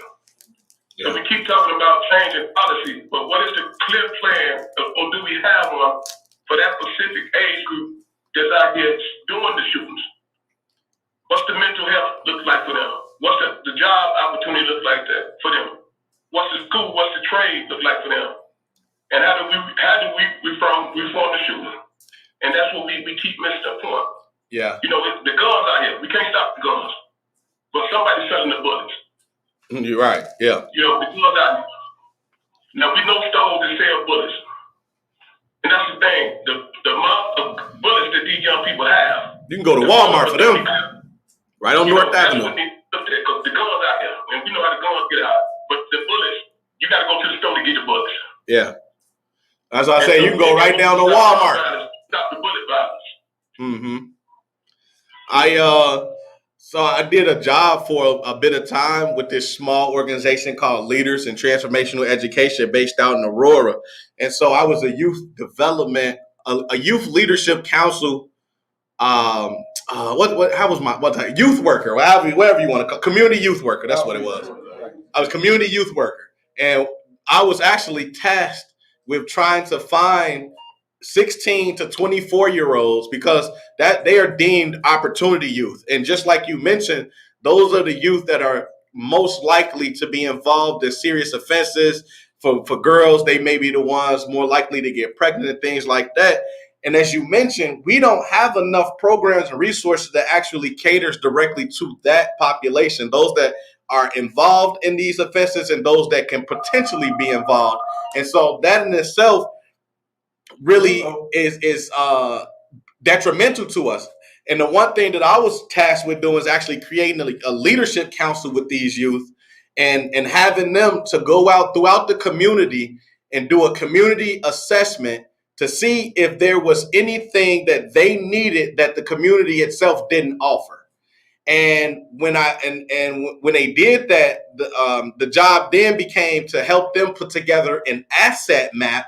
Yeah. So we keep talking about changing policy, but what is the clear plan, or do we have one for that specific age group that's out here doing the shootings? What's the mental health look like for them? What's the job opportunity look like that for them? What's the school? What's the trade look like for them? And how do we reform the shooter? And that's what we keep messed up on. Yeah. The guns out here, we can't stop the guns, but somebody's selling the bullets. You're right. Yeah. The guns out here. Now we know stores that sell bullets, and that's the thing. The amount of bullets that these young people have. You can go to Walmart for them. Right on North Avenue. Because the guns out here, and we know how the guns get out, but the bullets, you got to go to the store to get the bullets. Yeah. As I say, you can go right down to Walmart. Stop the bullet violence. Mm-hmm. So I did a job for a bit of time with this small organization called Leaders in Transformational Education based out in Aurora. And so I was a youth development, a youth leadership council. How was what type? Youth worker, whatever you want to call community youth worker. That's what it was. I was community youth worker. And I was actually tasked with trying to find 16 to 24-year-olds because that they are deemed opportunity youth. And just like you mentioned, those are the youth that are most likely to be involved in serious offenses. For girls, they may be the ones more likely to get pregnant and things like that. And as you mentioned, we don't have enough programs and resources that actually caters directly to that population, those that are involved in these offenses and those that can potentially be involved. And so that in itself really is detrimental to us. And the one thing that I was tasked with doing is actually creating a leadership council with these youth and having them to go out throughout the community and do a community assessment to see if there was anything that they needed that the community itself didn't offer. And when when they did that, the job then became to help them put together an asset map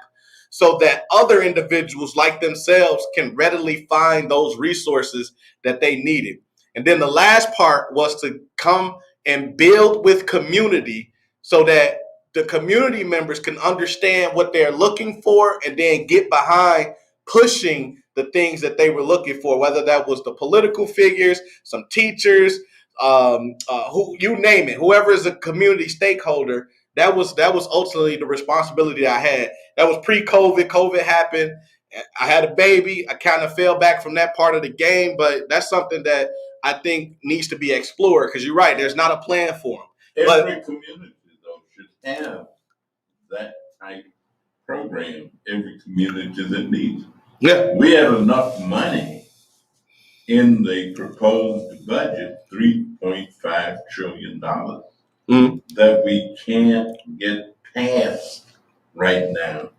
so that other individuals like themselves can readily find those resources that they needed. And then the last part was to come and build with community so that the community members can understand what they're looking for and then get behind pushing the things that they were looking for, whether that was the political figures, some teachers, who you name it, whoever is a community stakeholder. That was ultimately the responsibility I had. That was pre-COVID. COVID happened. I had a baby. I kind of fell back from that part of the game, but that's something that I think needs to be explored because you're right. There's not a plan for them. Every community, though, should have that type program, every community that needs it. Yeah. We have enough money in the proposed budget, $3.5 trillion, that we can't get past right now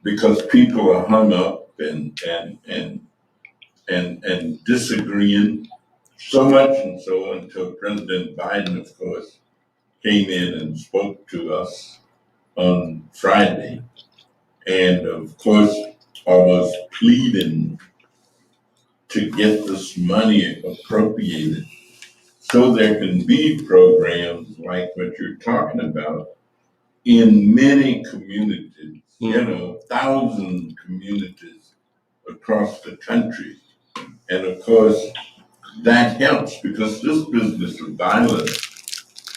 because people are hung up and disagreeing so much and so until President Biden, of course, came in and spoke to us on Friday. And of course, I was pleading to get this money appropriated so there can be programs like what you're talking about in many communities, 1,000 communities across the country. And of course, that helps because this business of violence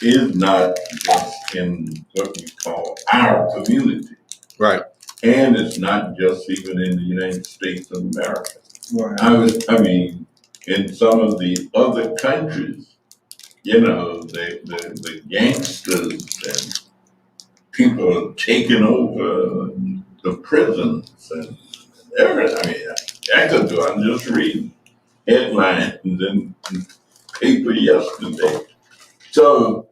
is not just in what we call our community. Right. And it's not just even in the United States of America. Right. I mean, in some of the other countries, the gangsters and people are taking over the prisons and everything. I mean, I'm just reading headlines in the paper yesterday. So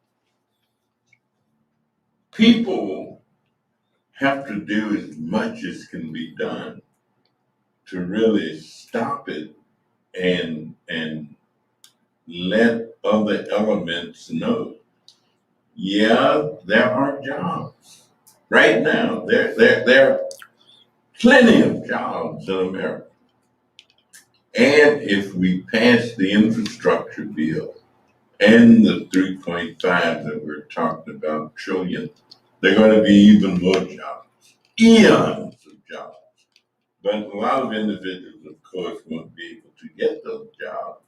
people have to do as much as can be done to really stop it and let other elements know. Yeah, there are jobs. Right now, there are plenty of jobs in America. And if we pass the infrastructure bill and the 3.5 that we're talking about trillion, there are going to be even more jobs, eons of jobs. But a lot of individuals, of course, won't be able to get those jobs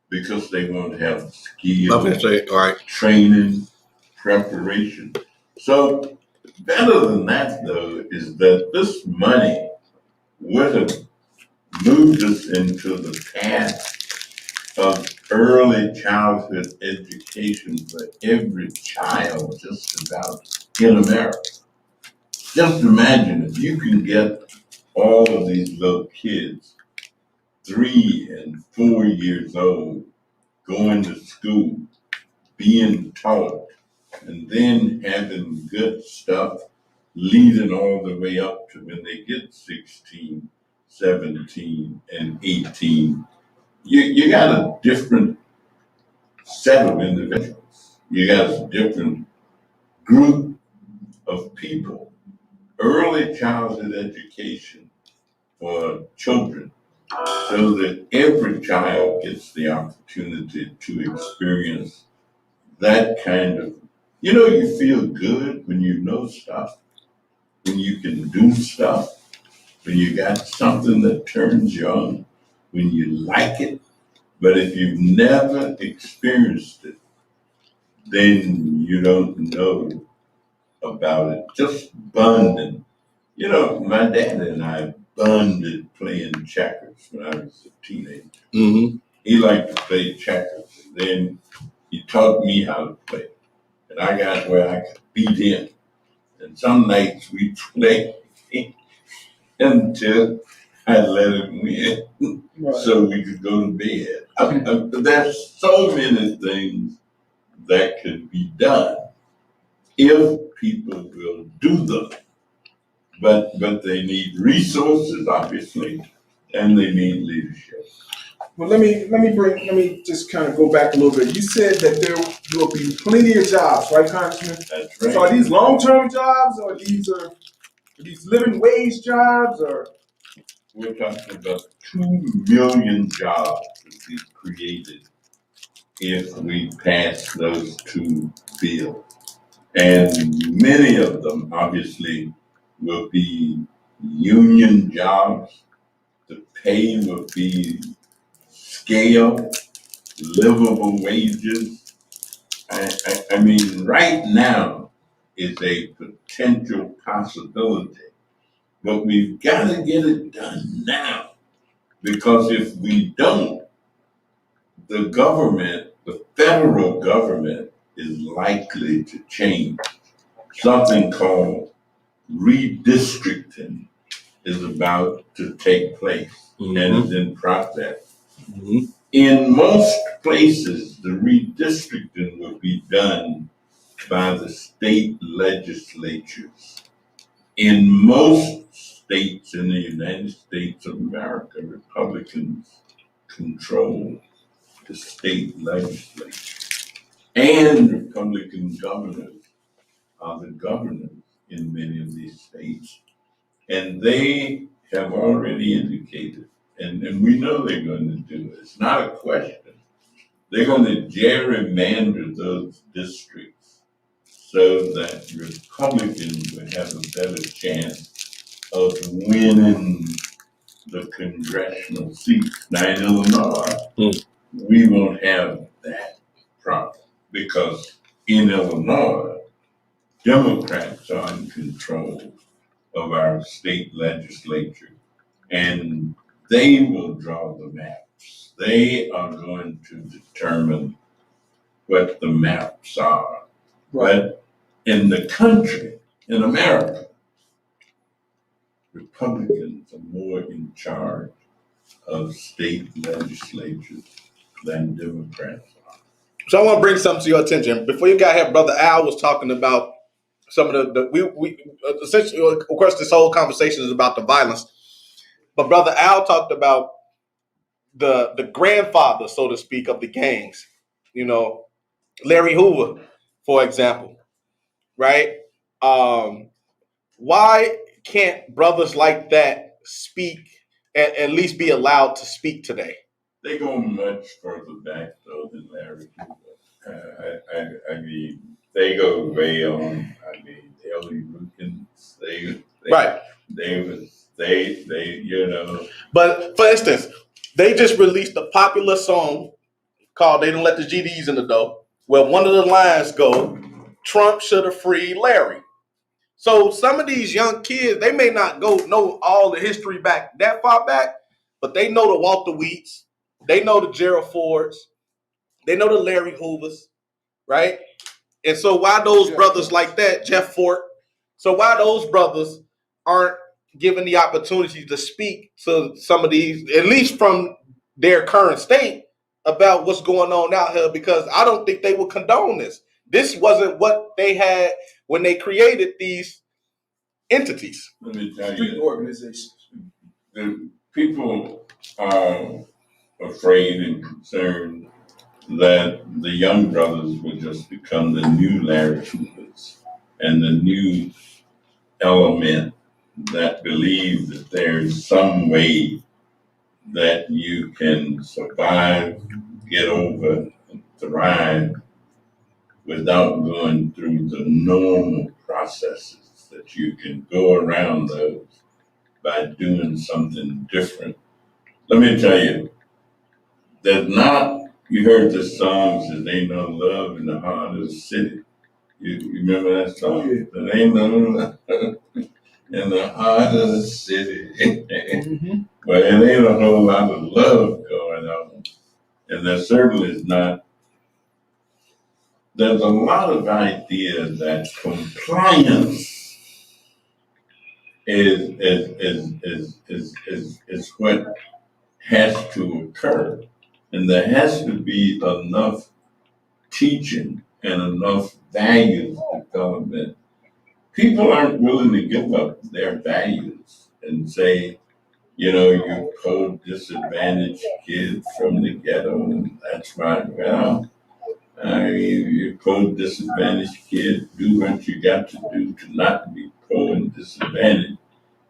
because they won't have skills, training, preparation. So better than that, though, is that this money would have moved us into the path of early childhood education for every child just about in America. Just imagine if you can get all of these little kids, 3 and 4 years old, going to school, being taught, and then having good stuff leading all the way up to when they get 16, 17, and 18. You got a different set of individuals. You got a different group of people. Early childhood education for children so that every child gets the opportunity to experience that kind of, you feel good when you know stuff, when you can do stuff, when you got something that turns you on, when you like it. But if you've never experienced it, then you don't know about it. Just bonding. My dad and I bonded playing checkers when I was a teenager. Mm-hmm. He liked to play checkers. And then he taught me how to play. And I got where I could beat him. And some nights we played until I let him win so we could go to bed. There's so many things that could be done if people will do them. But they need resources, obviously, and they need leadership. Well, let me just kind of go back a little bit. You said that there will be plenty of jobs, right, Congressman? That's right. So are these long-term jobs, or these living wage jobs, or? We're talking about 2 million jobs to be created if we pass those 2 bills. And many of them, obviously, will be union jobs. The pay will be scale, livable wages. I mean, right now is a potential possibility, but we've got to get it done now. Because if we don't, the federal government is likely to change. Something called redistricting is about to take place and is in process. In most places, the redistricting will be done by the state legislatures. In most states in the United States of America, Republicans control the state legislature. And Republican governors are the governors in many of these states. And they have already indicated, and we know they're going to do it. It's not a question. They're going to gerrymander those districts so that Republicans will have a better chance of winning the congressional seats. Now in Illinois, we won't have that problem because in Illinois, Democrats are in control of our state legislature, and they will draw the maps. They are going to determine what the maps are. But in the country, in America, Republicans are more in charge of state legislatures than Democrats are. So I want to bring something to your attention. Before you got here, Brother Al was talking about some of we essentially, of course, this whole conversation is about the violence. But Brother Al talked about the grandfather, so to speak, of the gangs. You know, Larry Hoover, for example, right? Why can't brothers like that speak, at least be allowed to speak today? They go much further back though than Larry Hoover. I mean, they go way on. I mean, Ellie Wilkins. They you know. But for instance, they just released a popular song called "They Don't Let the GDs in the Door," where one of the lines go, "Trump should have freed Larry." So some of these young kids, they may not know all the history back that far back, but they know the Walter Wheats, they know the Gerald Fords, they know the Larry Hoovers, right? And so why those brothers like that, Jeff Fort, so why those brothers aren't given the opportunity to speak to some of these, at least from their current state, about what's going on out here? Because I don't think they would condone this. This wasn't what they had when they created these entities. Let me tell Street you, organizations. the people are afraid and concerned that the young brothers will just become the new Larry Hoovers and the new element that believe that there's some way that you can survive, get over, and thrive without going through the normal processes, that you can go around those by doing something different. Let me tell you, you heard the song, says, "Ain't no love in the heart of the city." You remember that song? Oh, yeah. There ain't no love in the heart of the city. But it ain't a whole lot of love going on. And there certainly is not. There's a lot of ideas that compliance is what has to occur. And there has to be enough teaching and enough values development. People aren't willing to give up their values and say, you know, you code disadvantaged kids from the ghetto, and that's right. Well, I mean, you code disadvantaged kids, do what you got to do to not be poor and disadvantaged,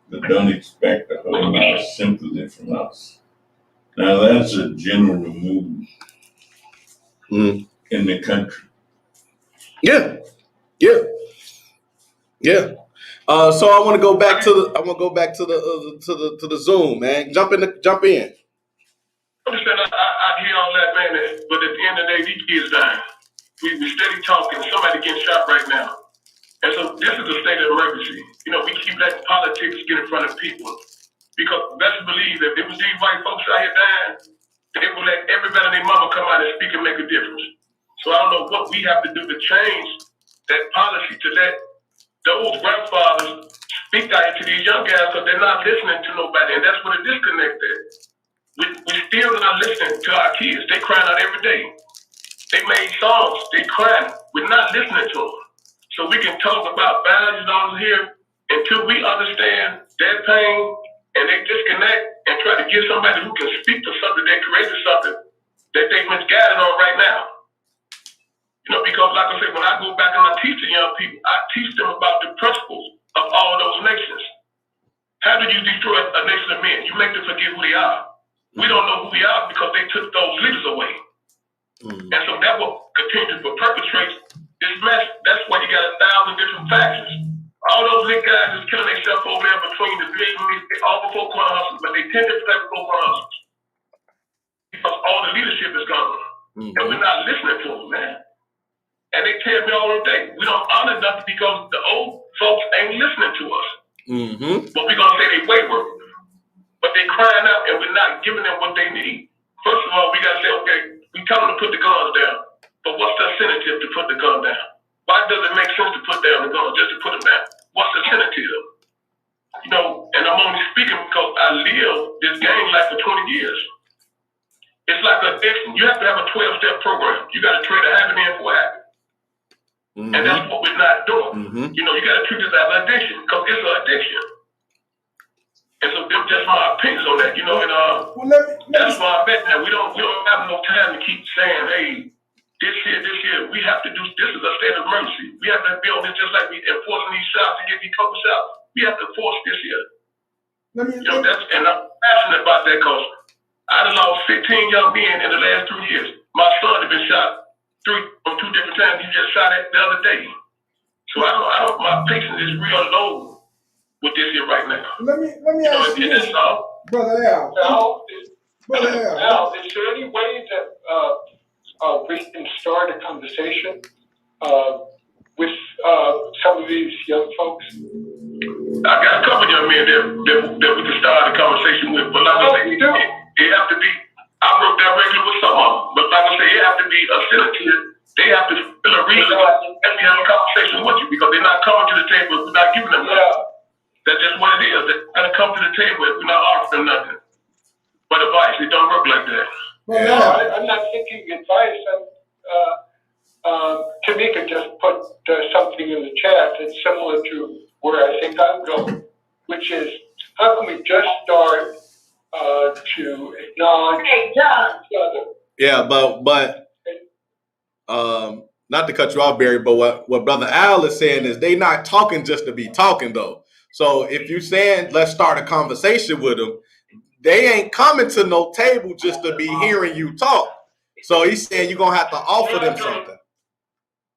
but don't expect a whole lot of sympathy from us. Now, that's a general move in the country. Yeah. So I want to go back to the Zoom, man. Jump in. Understand, I hear all that, man, but at the end of the day, these kids dying. We steady talking. Somebody getting shot right now. And so this is a state of emergency. You know, we keep letting politics get in front of people. Because best believe if it was these white folks out here dying, they would let everybody and their mama come out and speak and make a difference. So I don't know what we have to do to change that policy to let those grandfathers speak out to these young guys because they're not listening to nobody, and that's where the disconnect is. We still not listening to our kids. They crying out every day. They made songs. They crying. We're not listening to them. So we can talk about values on here until we understand their pain and they disconnect and try to get somebody who can speak to something that created something that they misguided on right now. You know, because like I said, when I go back and I teach the young people, I teach them about the principles of all those nations. How do you destroy a nation of men? You make them forget who they are. We don't know who we are because they took those leaders away. And so that will continue to perpetrate this mess. That's why you got 1,000 different factions. All those little guys is killing themselves over there between the big meetings, all before corner hustles, but they 10 different types of corner hustles. Because all the leadership is gone. And we're not listening to them, man. And they tell me all the day, we don't honor nothing because the old folks ain't listening to us. But we're going to say they wayward. But they're crying out and we're not giving them what they need. First of all, we got to say, okay, we tell them to put the guns down. But what's the incentive to put the gun down? Why does it make sense to put down the gun just to put them down? What's the incentive? You know, and I'm only speaking because I lived this game life for 20 years. It's like an addiction. You have to have a 12-step program. You got to trade a habit in for a habit. And that's what we're not doing. You know, you got to treat this as an addiction because it's an addiction. And so them just my opinions on that, you know, and that's why I bet that we don't have no time to keep saying, hey, this here, we have to do, this is a state of emergency. We have to build this just like we enforcing these shots to get these COVID shots. We have to force this here. And I'm passionate about that because I done lost 15 young men in the last 2 years. My son had been shot 2 different times. He just shot at the other day. So my patience is real low with this here right now. Let me ask you this, Brother Al. Al, is there any way that we can start a conversation with some of these young folks? I got a couple young men that we can start a conversation with, but like I say, it have to be. I work directly with some of them, but like I say, it have to be a syndicate. They have to feel a reason and we have a conversation with you because they're not coming to the table if we're not giving them nothing. That's just what it is. They're gonna come to the table if we're not offering nothing. But advice, it don't work like that. I'm not thinking advice. Tamika just put something in the chat that's similar to where I think I'm going, which is how can we just start to acknowledge each other? Yeah, but not to cut you off, Barry, but what Brother Al is saying is they not talking just to be talking though. So if you're saying let's start a conversation with them, they ain't coming to no table just to be hearing you talk. So he's saying you're gonna have to offer them something.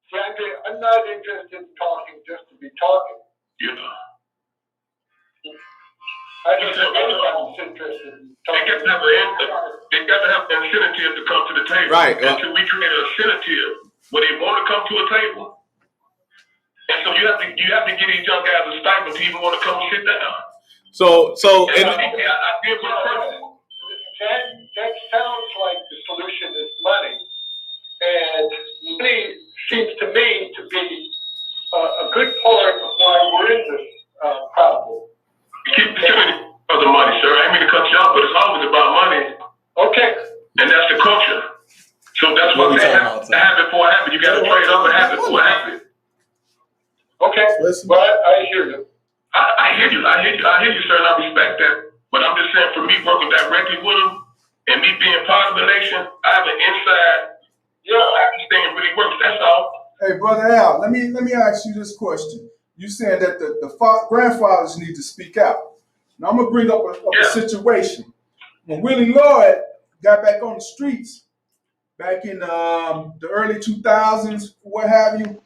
Frankly, I'm not interested in talking just to be talking. Yeah. I don't think anybody's interested in talking. They got to have an incentive to come to the table. Right. Until we create an incentive where they want to come to a table. And so you have to get these young guys a stipend to even want to come and sit down. That sounds like the solution is money. And money seems to me to be a good part of why we're in this problem. You keep telling other money, sir. I ain't mean to cut you off, but it's always about money. Okay. And that's the culture. So that's what they have to happen for a habit. You got to trade up a habit for a habit. Okay. But I hear you. I hear you, sir, and I respect that. But I'm just saying, for me working directly with them and me being part of the nation, I have an inside, I understand it really works. That's all. Hey, Brother Al, let me ask you this question. You saying that the grandfathers need to speak out. Now I'm gonna bring up a situation. When Willie Lloyd got back on the streets back in the early 2000s, what have you,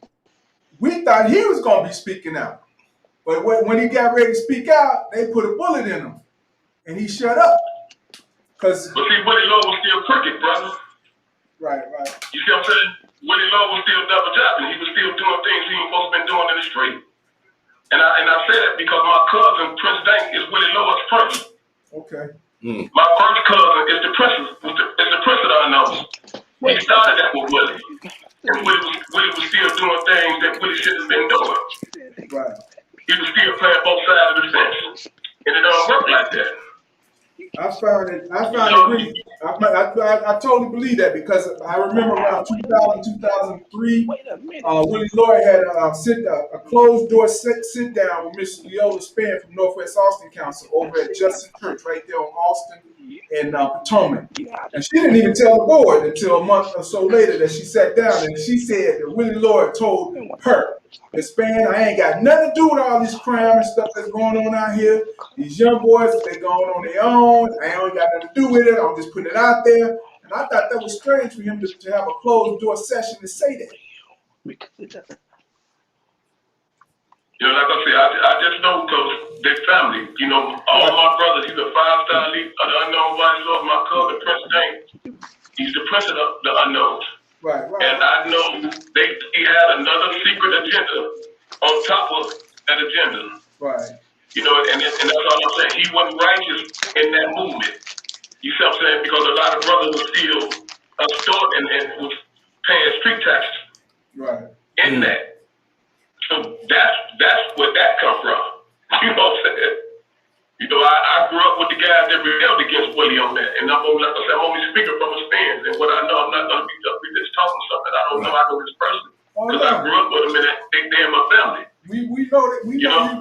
we thought he was gonna be speaking out. But when he got ready to speak out, they put a bullet in him, and he shut up. But see, Willie Lloyd was still crooked, brother. Right. You see what I'm saying? Willie Lloyd was still double jobbing. He was still doing things he ain't supposed to be doing in the street. And I say that because my cousin, Prince Dank, is Willie Lloyd's prince. Okay. My first cousin is the prince that I know. He started that with Willie. And Willie was still doing things that Willie shouldn't have been doing. Right. You can still play on both sides of the fence. And it don't work like that. I found it great. I totally believe that because I remember around 2000, 2003, Willie Lloyd had a closed door sit down with Miss Leola Spann from Northwest Austin Council over at Justin Church right there on Austin and Potomac. And she didn't even tell the board until a month or so later that she sat down and she said that Willie Lloyd told her, Miss Spann, I ain't got nothing to do with all this crime and stuff that's going on out here. These young boys, they're going on their own. I ain't got nothing to do with it. I'm just putting it out there. And I thought that was strange for him to have a closed door session to say that. You know, like I said, I just know because they're family. You know, all my brothers, he's a 5-star lead, the unknown vice lord, my cousin, Prince James. He's the prince of the unknowns. Right. And I know he had another secret agenda on top of that agenda. Right. You know, and that's all I'm saying. He wasn't righteous in that movement. You see what I'm saying? Because a lot of brothers were still stored and was paying street taxes. Right. In that. So that's where that come from. You know what I'm saying? You know, I grew up with the guys that rebelled against Willie on that. And I'm only speaking from experience. And what I know, I'm not going to be just talking something I don't know. I know this person. Because I grew up with them and they're in my family. We know that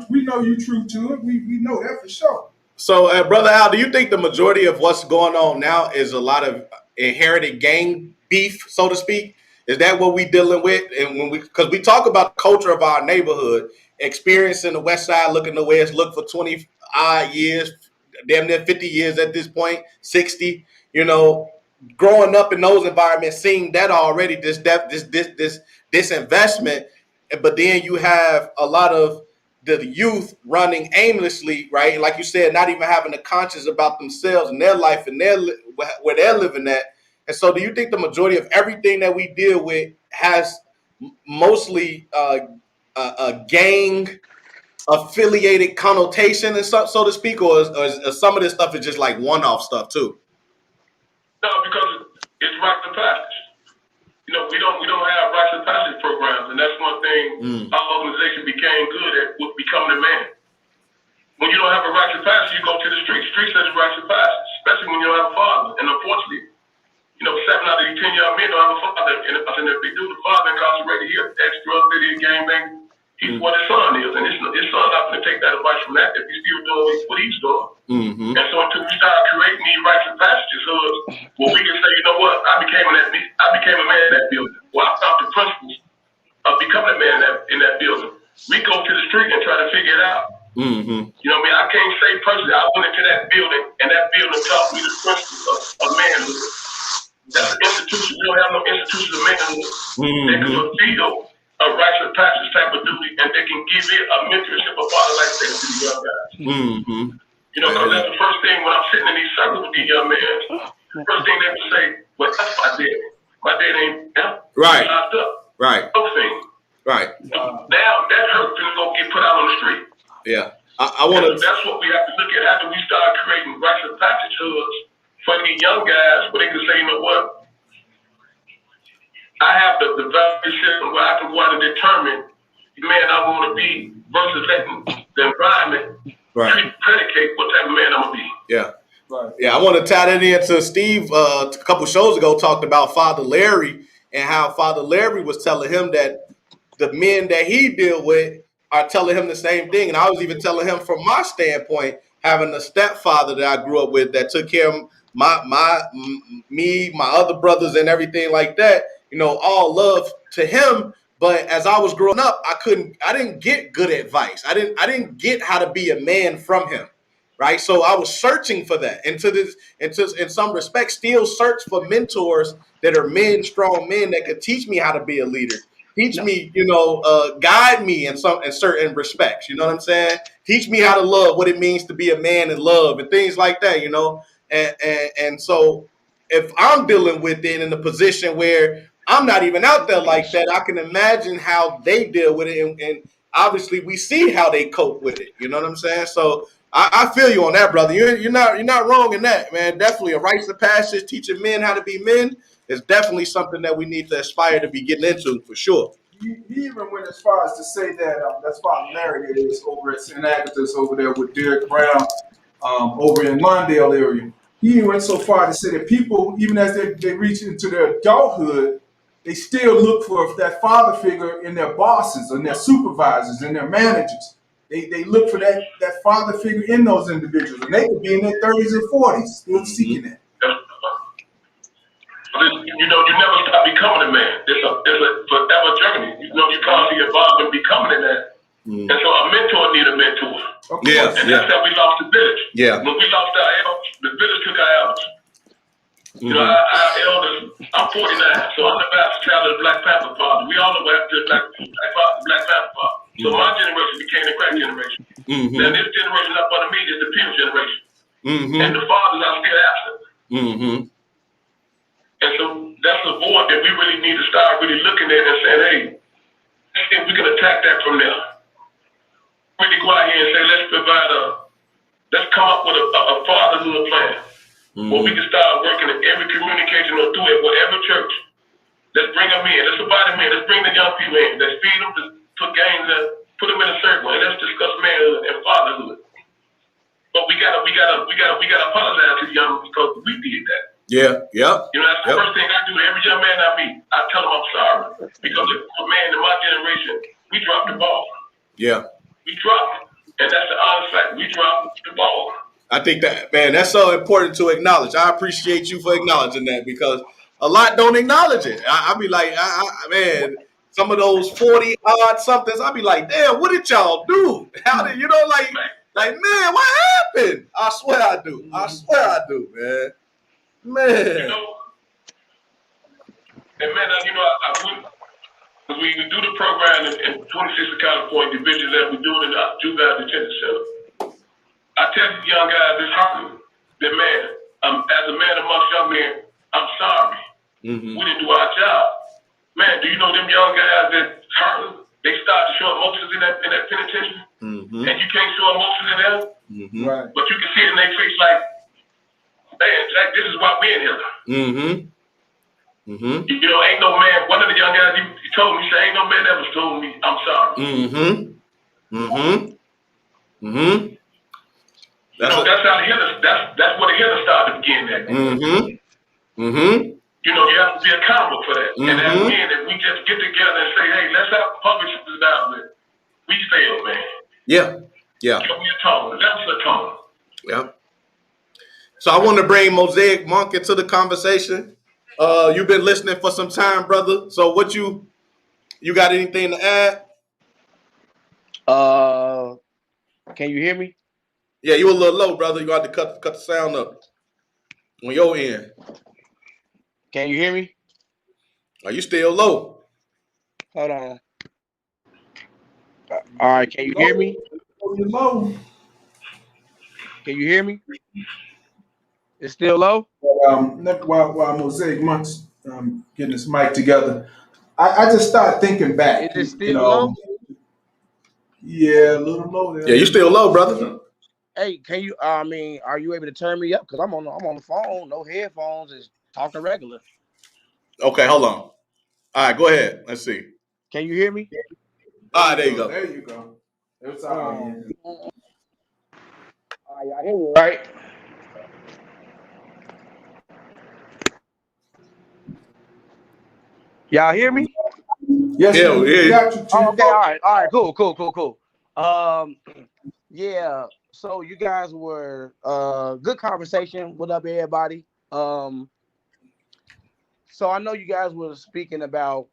we know you true to it. We know that for sure. So, Brother Al, do you think the majority of what's going on now is a lot of inherited gang beef, so to speak? Is that what we dealing with? And because we talk about the culture of our neighborhood, experiencing the West Side, looking the way it's looked for 20 odd years, damn near 50 years at this point, 60. You know, growing up in those environments, seeing that already, this investment, but then you have a lot of the youth running aimlessly, right? Like you said, not even having a conscience about themselves and their life and where they're living at. And so do you think the majority of everything that we deal with has mostly a gang affiliated connotation and so to speak, or some of this stuff is just like one-off stuff too? No, because it's rites of passage. You know, we don't have rites of passage programs, and that's one thing our organization became good at, with becoming a man. When you don't have a rites of passage, you go to the street. Street says rites of passage, especially when you don't have a father. And unfortunately, you know, 7 out of these 10 young men don't have a father. And if they do, the father incarcerated here, ex-drug lady, gangbang. He's what his son is, and his son's not going to take that advice from that if he's still doing what he's doing. And so until we start creating these rites and passages, well, we can say, you know what, I became a man in that building. Well, I found the principles of becoming a man in that building. We go to the street and try to figure it out. You know what I mean? I can't say personally, I went into that building, and that building taught me the principles of manhood. That's an institution. We don't have no institution of manhood that can fulfill a rites of passage type of duty, and they can give it a mentorship, a father like that to the young guys. You know, because that's the first thing when I'm sitting in these circles with these young men. The first thing they would say, well, that's my dad. My dad ain't locked up. Right. No thing. Right. Now that hurt to go get put out on the street. Yeah. I want to. That's what we have to look at after we start creating rites of passage hoods for these young guys, where they can say, you know what? I have the value system where I can go out and determine the man I want to be versus letting the environment predicate what type of man I'm going to be. Yeah. Right. Yeah, I want to tie that into Steve a couple shows ago talked about Father Larry and how Father Larry was telling him that the men that he deal with are telling him the same thing. And I was even telling him from my standpoint, having a stepfather that I grew up with that took care of my other brothers and everything like that, you know, all love to him. But as I was growing up, I didn't get good advice. I didn't get how to be a man from him. Right. So I was searching for that. And in some respects, still search for mentors that are men, strong men that could teach me how to be a leader. Teach me, you know, guide me in certain respects. You know what I'm saying? Teach me how to love, what it means to be a man and love and things like that, you know. And so if I'm dealing with it in a position where I'm not even out there like that, I can imagine how they deal with it. And obviously we see how they cope with it. You know what I'm saying? So I feel you on that, brother. You're not wrong in that, man. Definitely a rites of passage, teaching men how to be men is definitely something that we need to aspire to be getting into for sure. he even went as far as to say that that's Father Larry that is over at St. Agatha's over there with Derek Brown over in Lawndale area. He even went so far to say that people, even as they reach into their adulthood, they still look for that father figure in their bosses and their supervisors and their managers. They look for that father figure in those individuals, and they could be in their 30s and 40s still seeking that. You know, you never stop becoming a man. It's a forever journey. You know, you constantly evolve and becoming that. And so a mentor need a mentor. Yeah, and that's how we lost the village. Yeah. When we lost our elders, the village took our elders. You know, our elders, I'm 49, so I'm the bastard child of the Black Panther Party. We all know what happened to the Black Panther Party. So my generation became the crack generation. Now this generation up under me is the people generation. And the fathers are still absent. And so that's a void that we really need to start really looking at and saying, hey, let's see if we can attack that from there. Really go out here and say, let's come up with a fatherhood plan. Where we can start working at every communication or through it, whatever church. Let's bring them in. Let's invite them in. Let's bring the young people in. Let's feed them, let's put games in, put them in a circle, and let's discuss manhood and fatherhood. But we gotta apologize to the young because we did that. Yeah. You know, that's the first thing I do to every young man I meet. I tell them I'm sorry. Because a man in my generation, we dropped the ball. Yeah. We dropped it. And that's the honest fact. We dropped the ball. I think that, man, that's so important to acknowledge. I appreciate you for acknowledging that because a lot don't acknowledge it. I be like, man, some of those 40 odd somethings, I be like, damn, what did y'all do? How did, you know, like, man, what happened? I swear I do. Man. You know, and man, you know, we do the program in 26 California division that we do in the juvenile detention center. I tell these young guys this happened. That man, as a man amongst young men, I'm sorry. We didn't do our job. Man, do you know them young guys that hurt? They start to show emotions in that penitentiary, and you can't show emotions in there. Right. But you can see it in their face, like, man, Jack, this is why we're in here. You know, ain't no man. One of the young guys, he told me, he said, ain't no man ever told me I'm sorry. That's how the healer. That's where the healer started to begin at. You know, you have to be accountable for that. And as men, if we just get together and say, hey, let's have public this down there, we fail, man. Yeah. Give me a tone. That's a tone. Yeah. So I want to bring Mosaic Monk into the conversation. You've been listening for some time, brother. So what you got anything to add? Can you hear me? Yeah, you a little low, brother. You got to cut the sound up on your end. Can you hear me? Are you still low? Hold on. All right, can you hear me? You're low. Can you hear me? It's still low? While Mosaic Monk's getting his mic together, I just started thinking back. Is it still low? Yeah, a little low there. Yeah, you still low, brother. Hey, can you? Are you able to turn me up? Because I'm on the phone, no headphones, is talking regular. Okay, hold on. All right, go ahead. Let's see. Can you hear me? All right, there you go. There you go. It's all right. All right, y'all hear me, right? Y'all hear me? Yes, Yeah, we got you. Oh, okay, all right, cool. Yeah. So you guys were good conversation. What up, everybody? So I know you guys were speaking about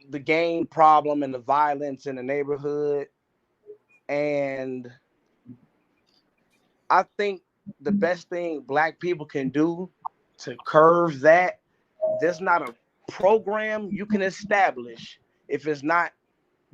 the gang problem and the violence in the neighborhood, and I think the best thing Black people can do to curb that, there's not a program you can establish if it's not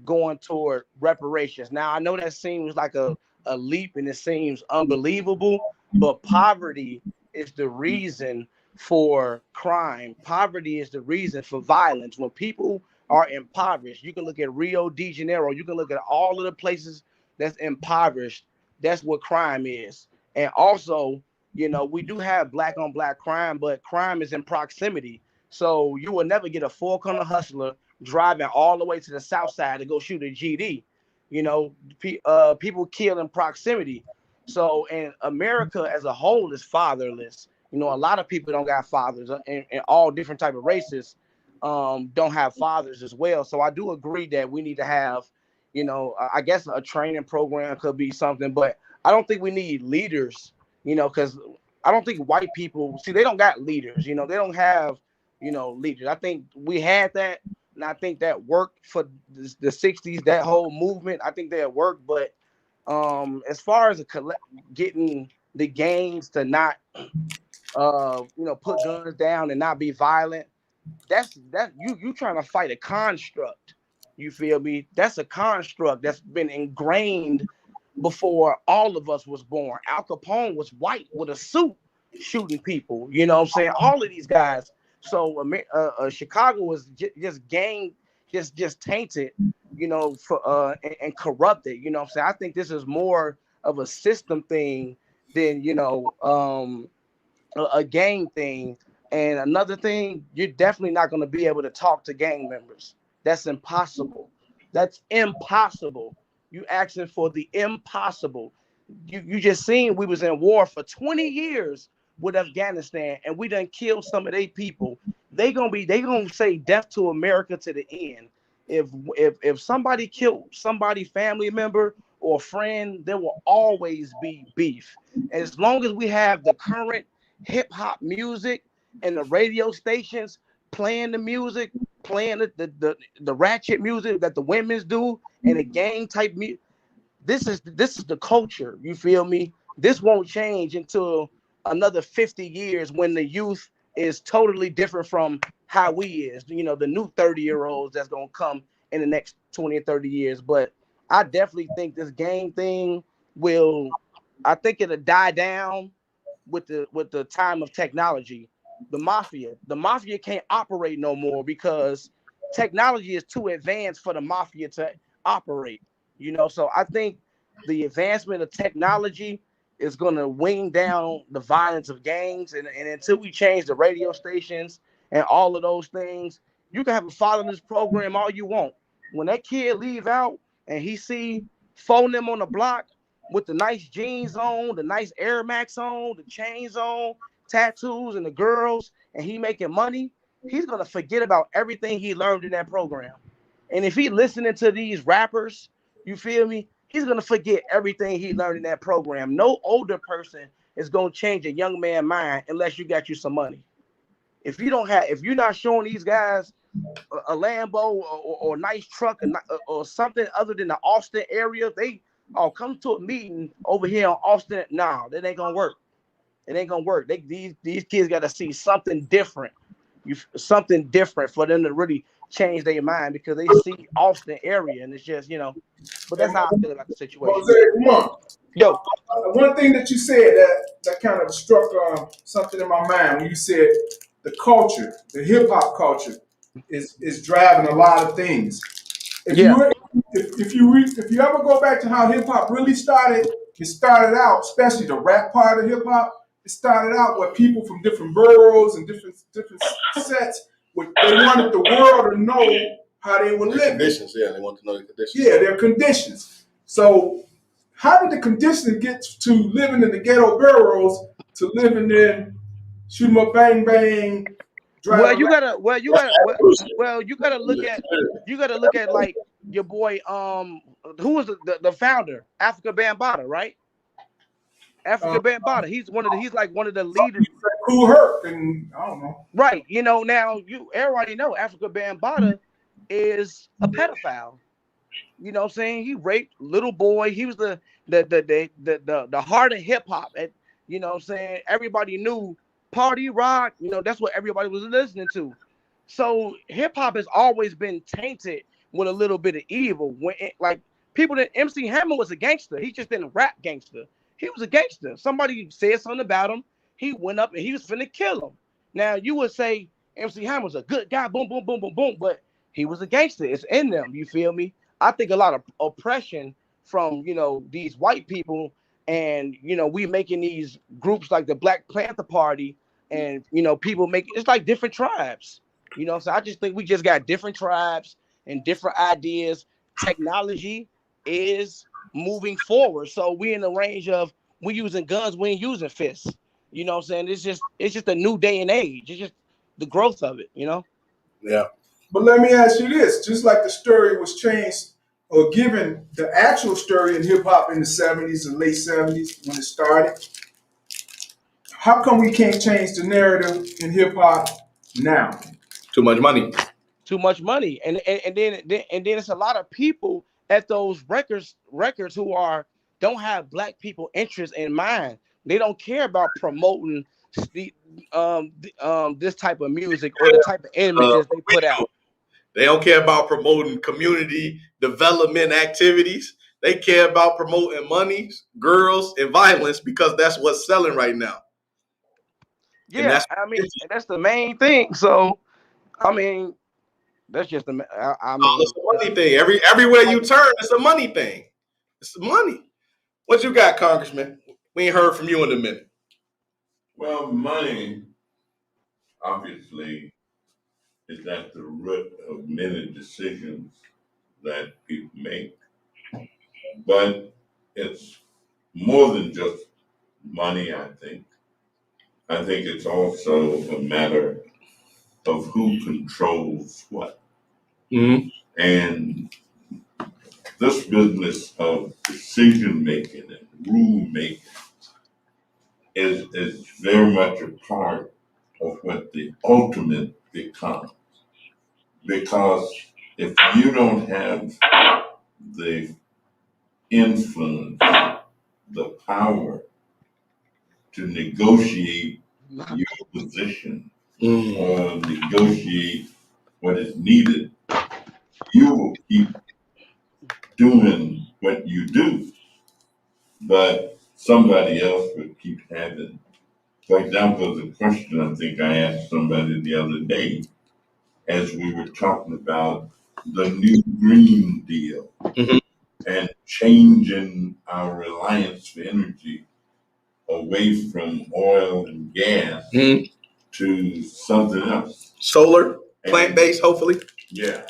going toward reparations. Now, I know that seems like a leap and it seems unbelievable, but poverty is the reason for crime. Poverty is the reason for violence. When people are impoverished, you can look at Rio de Janeiro, you can look at all of the places that's impoverished. That's what crime is. And also, you know, we do have Black on Black crime, but crime is in proximity. So you will never get a four-corner hustler driving all the way to the south side to go shoot a GD. You know, people kill in proximity. So, and America as a whole is fatherless. You know, a lot of people don't got fathers, and all different type of races don't have fathers as well. So I do agree that we need to have, you know, I guess a training program could be something, but I don't think we need leaders, you know, because I don't think white people, see, they don't got leaders, you know, they don't have, you know, leaders. I think we had that, and I think that worked for the 60s, that whole movement. I think that worked, but as far as getting the gangs to not, you know, put guns down and not be violent, that's you trying to fight a construct. You feel me? That's a construct that's been ingrained before all of us was born. Al Capone was white with a suit shooting people. You know what I'm saying? All of these guys. So Chicago was just gang, just tainted, you know, for and corrupted. You know what I'm saying? I think this is more of a system thing than, you know, a gang thing. And another thing, you're definitely not going to be able to talk to gang members. That's impossible. That's impossible. You asking for the impossible. You just seen we was in war for 20 years with Afghanistan, and we done killed some of their people. They gonna say death to America to the end. If somebody killed somebody family member or friend, there will always be beef. And as long as we have the current hip hop music and the radio stations playing the music, playing the ratchet music that the women's do, and the gang type music, this is the culture. You feel me? This won't change until another 50 years when the youth is totally different from how we is. You know, the new 30-year-olds that's gonna come in the next 20 or 30 years. But I definitely think this gang thing I think it'll die down with the time of technology. The mafia can't operate no more because technology is too advanced for the mafia to operate. You know, so I think the advancement of technology is going to wing down the violence of gangs, and until we change the radio stations and all of those things, you can have a fatherless program all you want. When that kid leave out and he see phone them on the block with the nice jeans on, the nice Air Max on, the chains on, tattoos, and the girls, and he making money, he's gonna forget about everything he learned in that program. And if he listening to these rappers, you feel me? He's gonna forget everything he learned in that program. No older person is gonna change a young man's mind unless you got you some money. If you're not showing these guys a Lambo or a nice truck or something other than the Austin area, they come to a meeting over here in Austin. Nah, that ain't gonna work. It ain't gonna work. These kids got to see something different. Something different for them to really change their mind, because they see Austin area and it's just, you know. But that's how I feel about the situation. Jose, come on. Yo, One thing that you said that kind of struck something in my mind when you said the culture, the hip hop culture, is driving a lot of things. If you ever go back to how hip hop really started, it started out, especially the rap part of hip hop. It started out with people from different boroughs and different sets. They wanted the world to know how they were living. Conditions, yeah, they want to know the conditions. Yeah, their conditions. So, how did the conditions get to living in the ghetto boroughs to living in shoot 'em up, bang bang? You gotta look at like your boy, who was the founder, Africa Bambaataa, right? Africa Bambaataa. He's like one of the leaders. Cool Herc, and I don't know. Right. You know, now everybody know Africa Bambaataa is a pedophile. You know what I'm saying? He raped little boy. He was the heart of hip hop. You know what I'm saying? Everybody knew party rock, you know, that's what everybody was listening to. So hip hop has always been tainted with a little bit of evil. MC Hammer was a gangster. He just didn't rap gangster. He was a gangster. Somebody said something about him. He went up and he was finna kill him. Now you would say MC Hammer's a good guy, boom, boom, boom, boom, boom, but he was a gangster. It's in them. You feel me? I think a lot of oppression from, you know, these white people, and, you know, we making these groups like the Black Panther Party, and, you know, people make it's like different tribes. You know, so I just think we just got different tribes and different ideas. Technology is moving forward, so we in the range of we using guns, we ain't using fists. You know what I'm saying? It's just a new day and age. It's just the growth of it. You know. Yeah. But let me ask you this: just like the story was changed or given the actual story in hip hop in the '70s and late '70s when it started, how come we can't change the narrative in hip hop now? Too much money. Too much money, and then it's a lot of people at those records who are don't have black people interests in mind. They don't care about promoting the this type of music or the type of images they put out. They don't care about promoting community development activities. They care about promoting money, girls, and violence because that's what's selling right now. And Yeah, that's I mean that's the main thing. So I mean that's just the I it's mean a money thing. Everywhere you turn, it's a money thing. It's money. What you got, Congressman? We ain't heard from you in a minute. Well, money obviously is at the root of many decisions that people make, but it's more than just money, I think. I think it's also a matter of who controls what. Mm-hmm. And this business of decision making and rule making is very much a part of what the ultimate becomes. Because if you don't have the influence, the power to negotiate your position Mm-hmm. or negotiate what is needed, you will keep doing what you do, but somebody else would keep having. For example, the question I think I asked somebody the other day as we were talking about the new Green Deal Mm-hmm. and changing our reliance for energy away from oil and gas Mm-hmm. to something else. Solar, And plant-based, hopefully. yeah,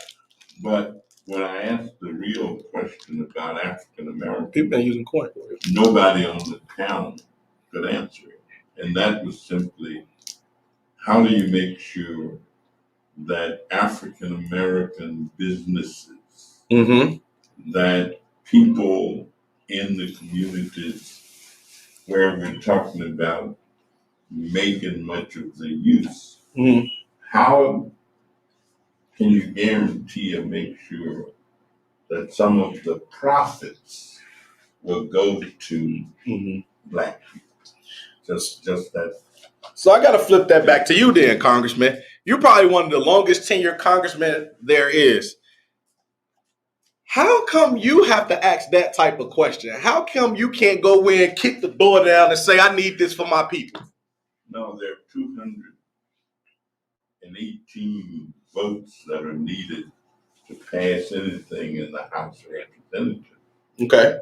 but when I asked the real question about African Americans, People been using corn. nobody on the panel could answer it. And that was simply, how do you make sure that African American businesses, Mm-hmm. that people in the communities where we're talking about making much of the use, Mm-hmm. how can you guarantee or make sure that some of the profits will go to Mm-hmm. black people? Just that. So I got to flip that back to you then, Congressman. You're probably one of the longest tenured congressmen there is. How come you have to ask that type of question? How come you can't go in, kick the door down, and say, I need this for my people? No, there are 218 votes that are needed to pass anything in the House of Representatives. Okay.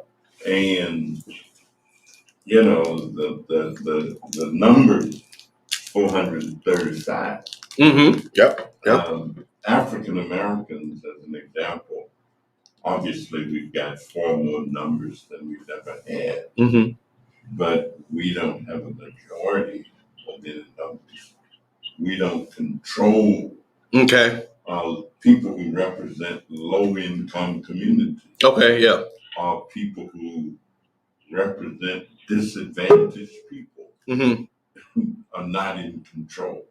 And you know, the numbers 435. Mm-hmm. Yep. African Americans, as an example, obviously we've got far more numbers than we've ever had, Mm-hmm. but we don't have a majority of any numbers. We don't control Okay. people who represent low-income communities. Okay, yeah. People who represent disadvantaged people Mm-hmm. who are not in control.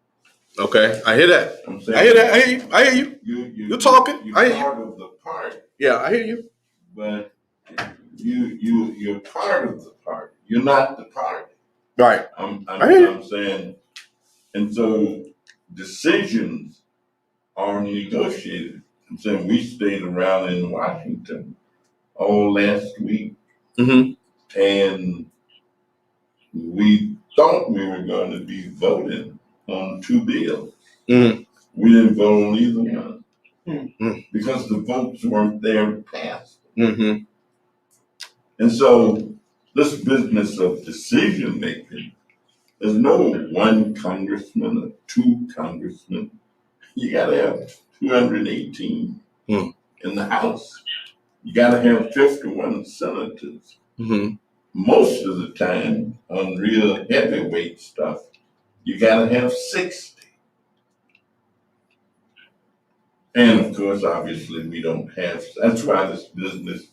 Okay, I hear that. I'm saying, I hear that. I hear you. You're talking. You're I hear part you. of the party, Yeah, I hear you. but you're part of the party. You're not the party. Right. I'm saying, and so decisions are negotiated. I'm saying we stayed around in Washington all last week, Mm-hmm. and we thought we were going to be voting on two bills. Mm-hmm. We didn't vote on either one Mm-hmm. because the votes weren't there to pass. Mm-hmm. And so this business of decision making, there's no one congressman or two congressmen You gotta have 218 Hmm. in the House. You gotta have 51 senators. Mm-hmm. Most of the time, on real heavyweight stuff, you gotta have 60. And of course, obviously, we don't have, that's why this business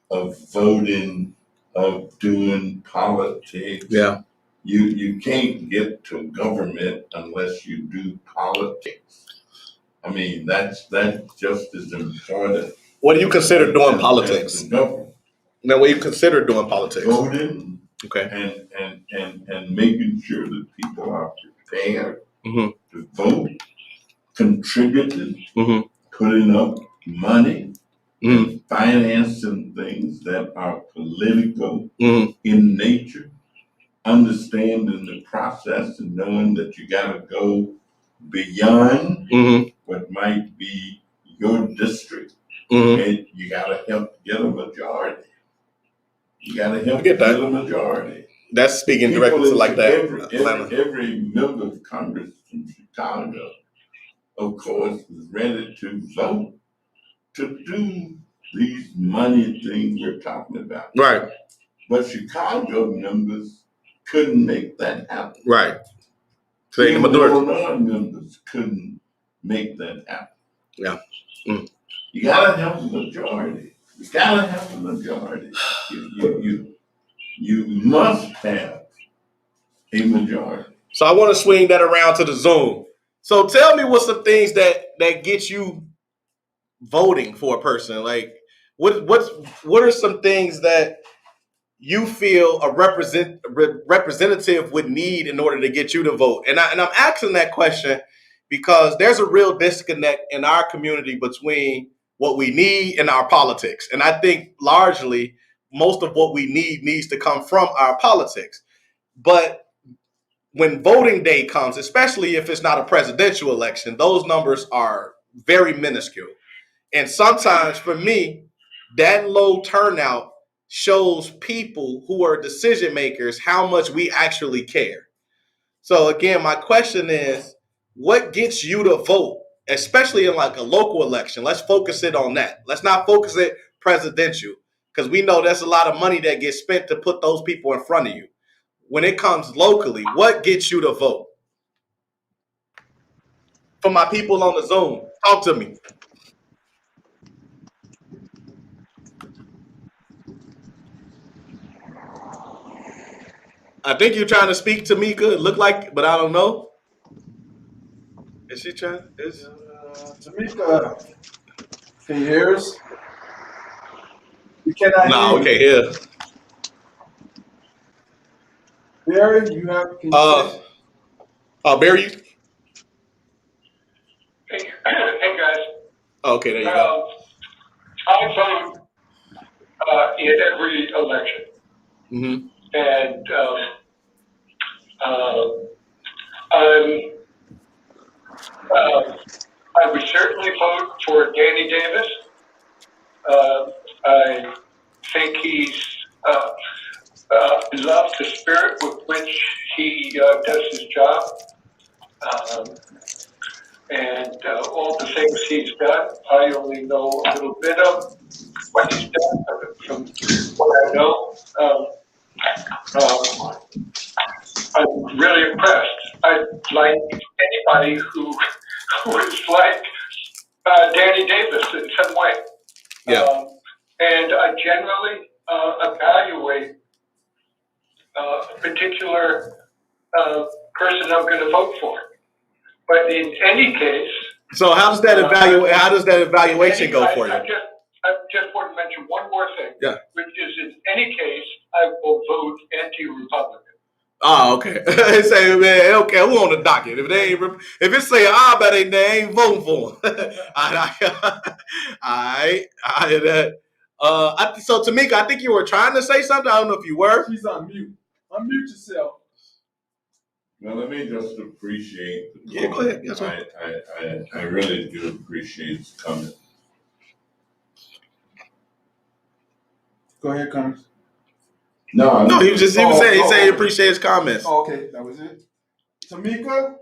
of voting, of doing politics. Yeah. You can't get to government unless you do politics. I mean, that's just as important. What do you consider doing as politics? the government. Now, what do you consider doing politics? Voting. Okay. And making sure that people are prepared Mm-hmm. to vote, contributing, Mm-hmm. putting up money, Mm-hmm. and financing things that are political Mm-hmm. in nature, understanding the process and knowing that you gotta go beyond Mm-hmm. what might be your district, Mm-hmm. and you gotta help get a majority. You gotta help get get that. a majority. That's speaking People directly to like that. Every member of Congress from Chicago, of course, is ready to vote to do these money things we're talking about. Right. But Chicago members couldn't make that happen. Right. So the Even majority. Illinois members couldn't make that happen. Yeah. Mm. You gotta have a majority. You gotta have a majority. You must have a majority. So I want to swing that around to the Zoom. So tell me what's some things that get you voting for a person. Like what are some things that you feel a representative would need in order to get you to vote? And I'm asking that question because there's a real disconnect in our community between what we need and our politics. And I think largely most of what we need needs to come from our politics. But when voting day comes, especially if it's not a presidential election, those numbers are very minuscule. And sometimes for me, that low turnout shows people who are decision makers how much we actually care. So again, my question is, what gets you to vote, especially in like a local election? Let's focus it on that. Let's not focus it presidential, because we know there's a lot of money that gets spent to put those people in front of you. When it comes locally, what gets you to vote? For my people on the Zoom, talk to me. I think you're trying to speak to Mika. It look like, but I don't know. Is she trying? Tamika, can you hear us? We cannot No, hear okay, you. here. Barry, you have, can you say? Barry. Hey, hey guys. Okay, there you go. I vote in every election, Mm-hmm. and I would certainly vote for Danny Davis. I think he's loves the spirit with which he does his job, and all the things he's done. I only know a little bit of what he's done from what I know. I'm really impressed. I like anybody who is like Danny Davis in some way. Yeah. And I generally evaluate a particular person I'm going to vote for. But in any case, So how does that evaluation go for you? I just want to mention one more thing. Yeah. Which is, in any case, I will vote anti-Republican. Oh, okay. Say, man, okay, who on the docket? If they ain't, if it say bet they ain't voting for him. So Tamika, I think you were trying to say something. I don't know if you were. She's on mute. Unmute yourself. Well, let me just appreciate the Yeah, go ahead. That's right. I really do appreciate his comment. Go ahead, Cummings. No, he was saying he appreciates his comments. Oh, okay, that was it. Tamika?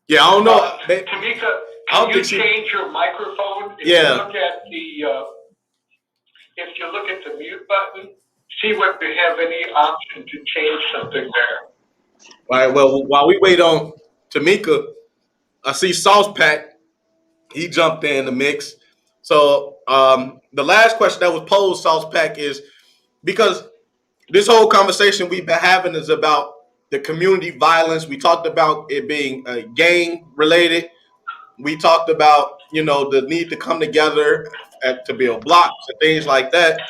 Yeah, I don't know. Tamika, I don't can you think she- change your microphone? If Yeah. you look at if you look at the mute button, see if you have any option to change something there. All right. Well, while we wait on Tamika, I see Sauce Pack. He jumped in the mix. So the last question that was posed, Sauce Pack, is because this whole conversation we've been having is about the community violence. We talked about it being gang related. We talked about, the need to come together to build blocks and things like that.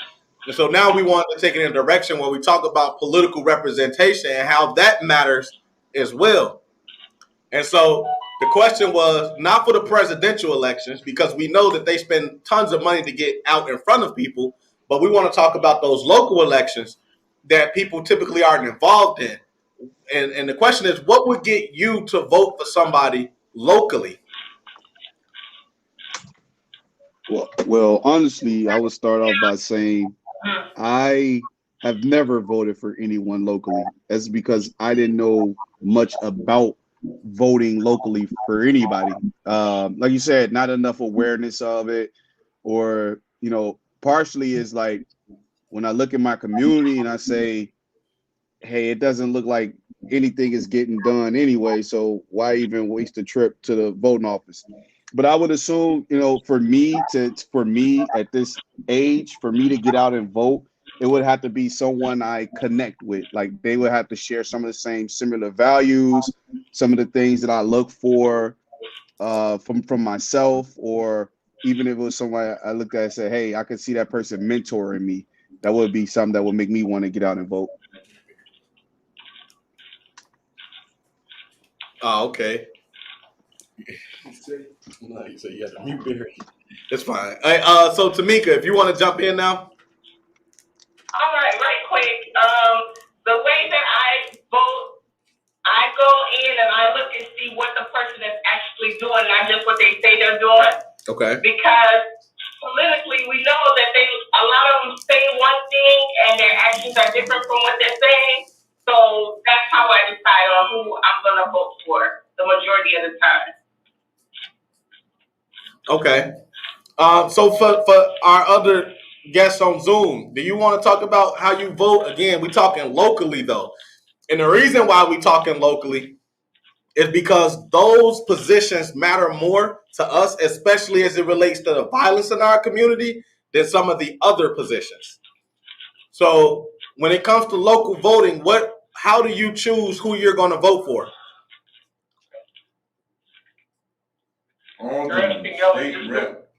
And so now we want to take it in a direction where we talk about political representation and how that matters as well. And so the question was not for the presidential elections, because we know that they spend tons of money to get out in front of people, but we want to talk about those local elections that people typically aren't involved in. And the question is, what would get you to vote for somebody locally? Well, honestly, I would start off by saying I have never voted for anyone locally. That's because I didn't know much about voting locally for anybody. Like you said, not enough awareness of it, or partially is like when I look at my community and I say, hey, it doesn't look like anything is getting done anyway, so why even waste a trip to the voting office? But I would assume, for me at this age, for me to get out and vote, it would have to be someone I connect with. Like they would have to share some of the same similar values, some of the things that I look for from myself, or even if it was someone I looked at and said, hey, I could see that person mentoring me. That would be something that would make me want to get out and vote. Oh, okay. No, you said you had to mute Barry. It's fine. Hey, so Tamika, if you want to jump in now. All right, right quick. The way that I vote, I go in and I look and see what the person is actually doing, not just what they say they're doing. Okay. Because politically, we know that a lot of them say one thing and their actions are different from what they're saying. So that's how I decide on who I'm going to vote for the majority of the time. Okay. So for our other guests on Zoom, do you want to talk about how you vote? Again, we're talking locally though. And the reason why we're talking locally is because those positions matter more to us, especially as it relates to the violence in our community, than some of the other positions. So when it comes to local voting, how do you choose who you're going to vote for? Alderman, state rep.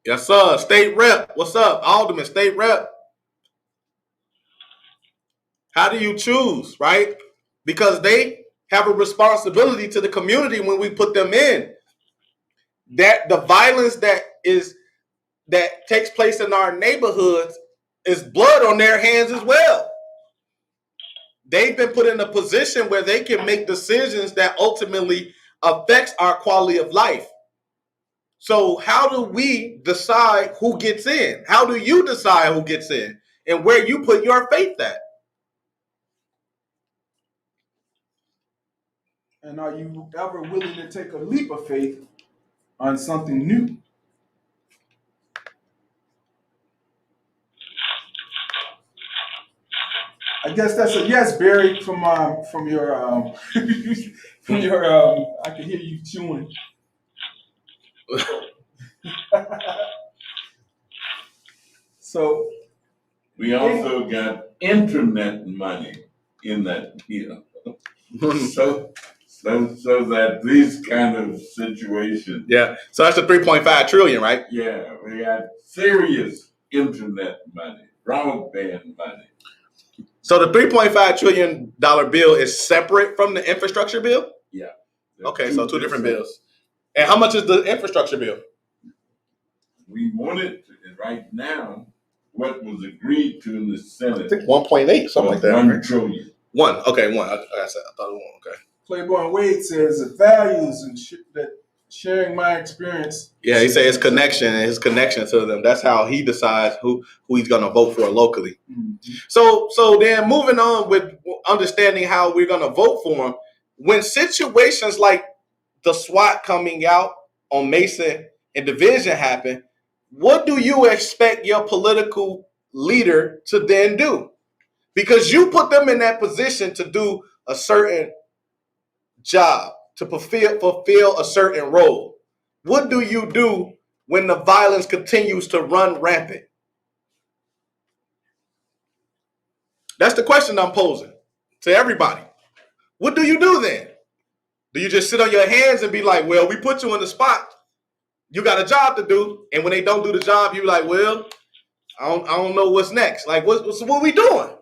Yes, sir. State rep. What's up? Alderman, state rep. How do you choose, right? Because they have a responsibility to the community when we put them in. That the violence that takes place in our neighborhoods is blood on their hands as well. They've been put in a position where they can make decisions that ultimately affects our quality of life. So how do we decide who gets in? How do you decide who gets in and where you put your faith at? And are you ever willing to take a leap of faith on something new? I guess that's a yes, Barry, from your from your I can hear you chewing. So We also got internet money in that deal. So that these kind of situations. Yeah. So that's the 3.5 trillion, right? Yeah, we got serious internet money, broadband money. So the $3.5 trillion bill is separate from the infrastructure bill? Yeah. Okay, so two different bills. And how much is the infrastructure bill? We wanted to, right now, what was agreed to in the Senate. I think 1.8, something like that. $1 trillion. One. Okay, one. I thought it was one. Okay. Playboy and Wade says the values and that sharing my experience. Yeah, he said his connection to them. That's how he decides who he's going to vote for locally. Mm-hmm. So then moving on with understanding how we're going to vote for him, when situations like the SWAT coming out on Mason and Division happen, what do you expect your political leader to then do? Because you put them in that position to do a certain job, to fulfill a certain role. What do you do when the violence continues to run rampant? That's the question I'm posing to everybody. What do you do then? Do you just sit on your hands and be like, well, we put you in the spot. You got a job to do. And when they don't do the job, you're like, well, I don't know what's next. Like, what are we doing?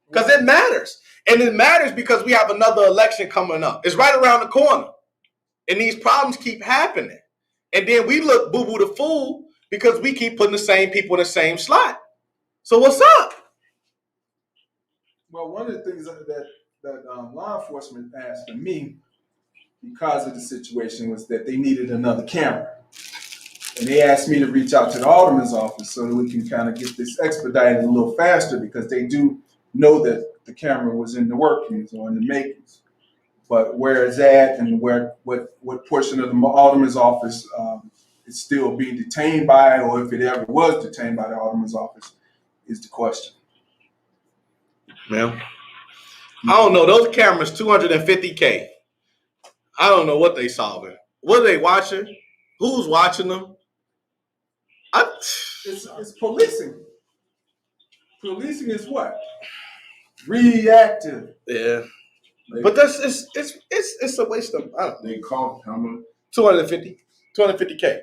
Because it matters. And it matters because we have another election coming up. It's right around the corner. And these problems keep happening. And then we look boo-boo the fool because we keep putting the same people in the same slot. So what's up? Well, one of the things that law enforcement asked of me because of the situation was that they needed another camera. And they asked me to reach out to the alderman's office so that we can kind of get this expedited a little faster because they do know that the camera was in the workings or in the makings. But where it's at and what portion of the alderman's office is still being detained by, or if it ever was detained by the alderman's office, is the question. Yeah. I don't know. Those cameras, $250K. I don't know what they solving. What are they watching? Who's watching them? It's policing. Policing is what? Reactive. Yeah. But that's it's a waste of, I don't know. They cost how much? 250K.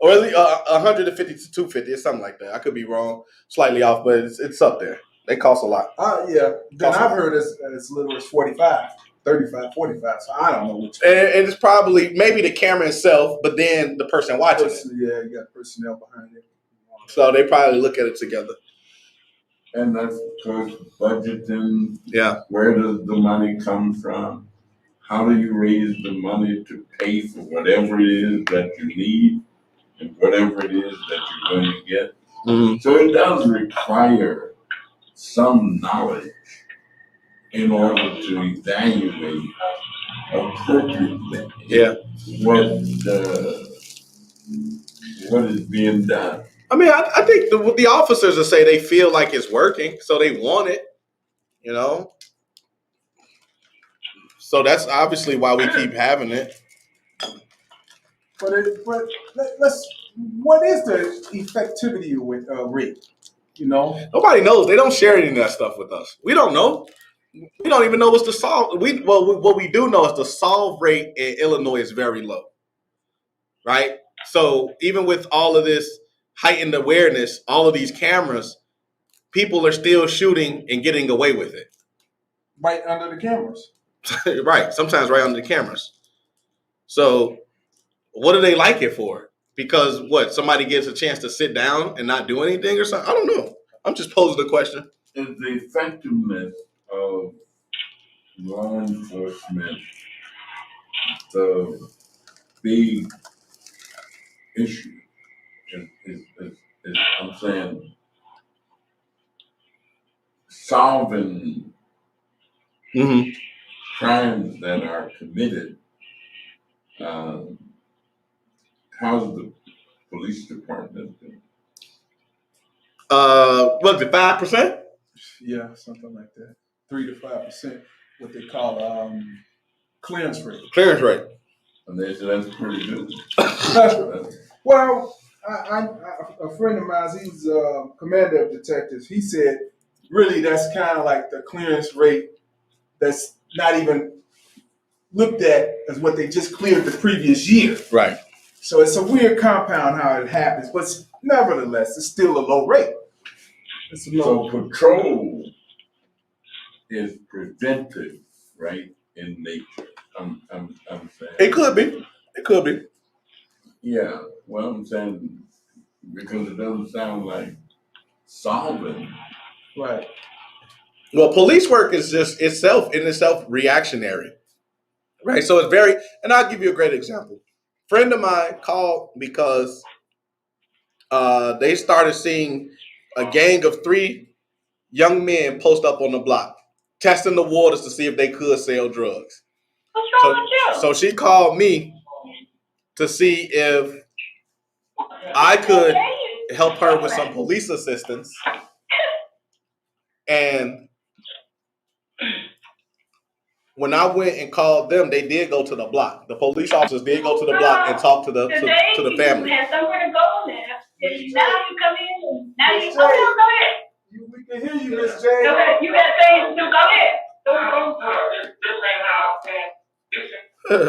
Or at least 150 to 250 or something like that. I could be wrong, slightly off, but it's up there. They cost a lot. Yeah. Then I've heard as little as 45, 35, 45. So I don't know which. And it's probably maybe the camera itself, but then the person watching it. Yeah, you got personnel behind it. So they probably look at it together. And that's because budgeting. Yeah. Where does the money come from? How do you raise the money to pay for whatever it is that you need and whatever it is that you're going to get? Mm-hmm. So it does require some knowledge in order to evaluate appropriately what is being done. I mean, I think the officers will say they feel like it's working, so they want it, you know? So that's obviously why we keep having it. But what is the effectivity rate? You know? Nobody knows. They don't share any of that stuff with us. We don't know. We don't even know what's the solve. What we do know is the solve rate in Illinois is very low, right? So even with all of this heightened awareness, all of these cameras, people are still shooting and getting away with it. Right under the cameras. Right. Sometimes right under the cameras. So what do they like it for? Because somebody gets a chance to sit down and not do anything or something? I don't know. I'm just posing the question. Is the effectiveness of law enforcement the big issue? Is I'm saying solving crimes that are committed. How's the police department doing? Was it 5%? Yeah, something like that. 3 to 5%. What they call clearance rate. Clearance rate. And they said that's pretty good. Well, a friend of mine, he's commander of detectives. He said, really, that's kind of like the clearance rate that's not even looked at as what they just cleared the previous year. Right. So it's a weird compound how it happens, but nevertheless, it's still a low rate. So patrol is preventive, right, in nature. I'm saying. It could be. It could be. Yeah. Well, I'm saying because it doesn't sound like solving. Right. Well, police work is just itself reactionary. Right. So it's very, and I'll give you a great example. Friend of mine called because they started seeing a gang of 3 young men post up on the block, testing the waters to see if they could sell drugs. So she called me to see if I could help her with some police assistance. And when I went and called them, they did go to the block. The police officers did go to the block and talk to the family. You had somewhere to go now. Now you come in and now you go ahead. We can hear you, Miss J. Go ahead. You got things to do. Go ahead. This ain't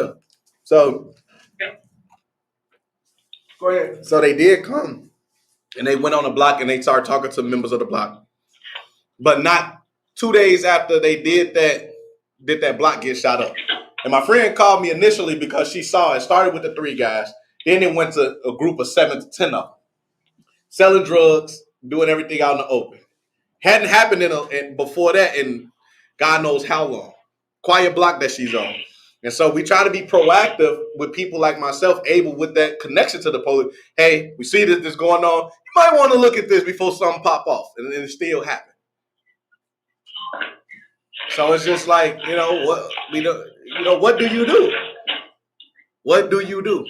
how. So Go ahead. So they did come and they went on the block and they started talking to members of the block. But not 2 days after they did that block get shot up. And my friend called me initially because she saw it started with the 3 guys. Then it went to a group of 7 to 10 of them. Selling drugs, doing everything out in the open. Hadn't happened before that in God knows how long. Quiet block that she's on. And so we try to be proactive with people like myself, able with that connection to the police. Hey, we see this going on. You might want to look at this before something pop off. And then it still happened. So it's just like, what do you do? What do you do?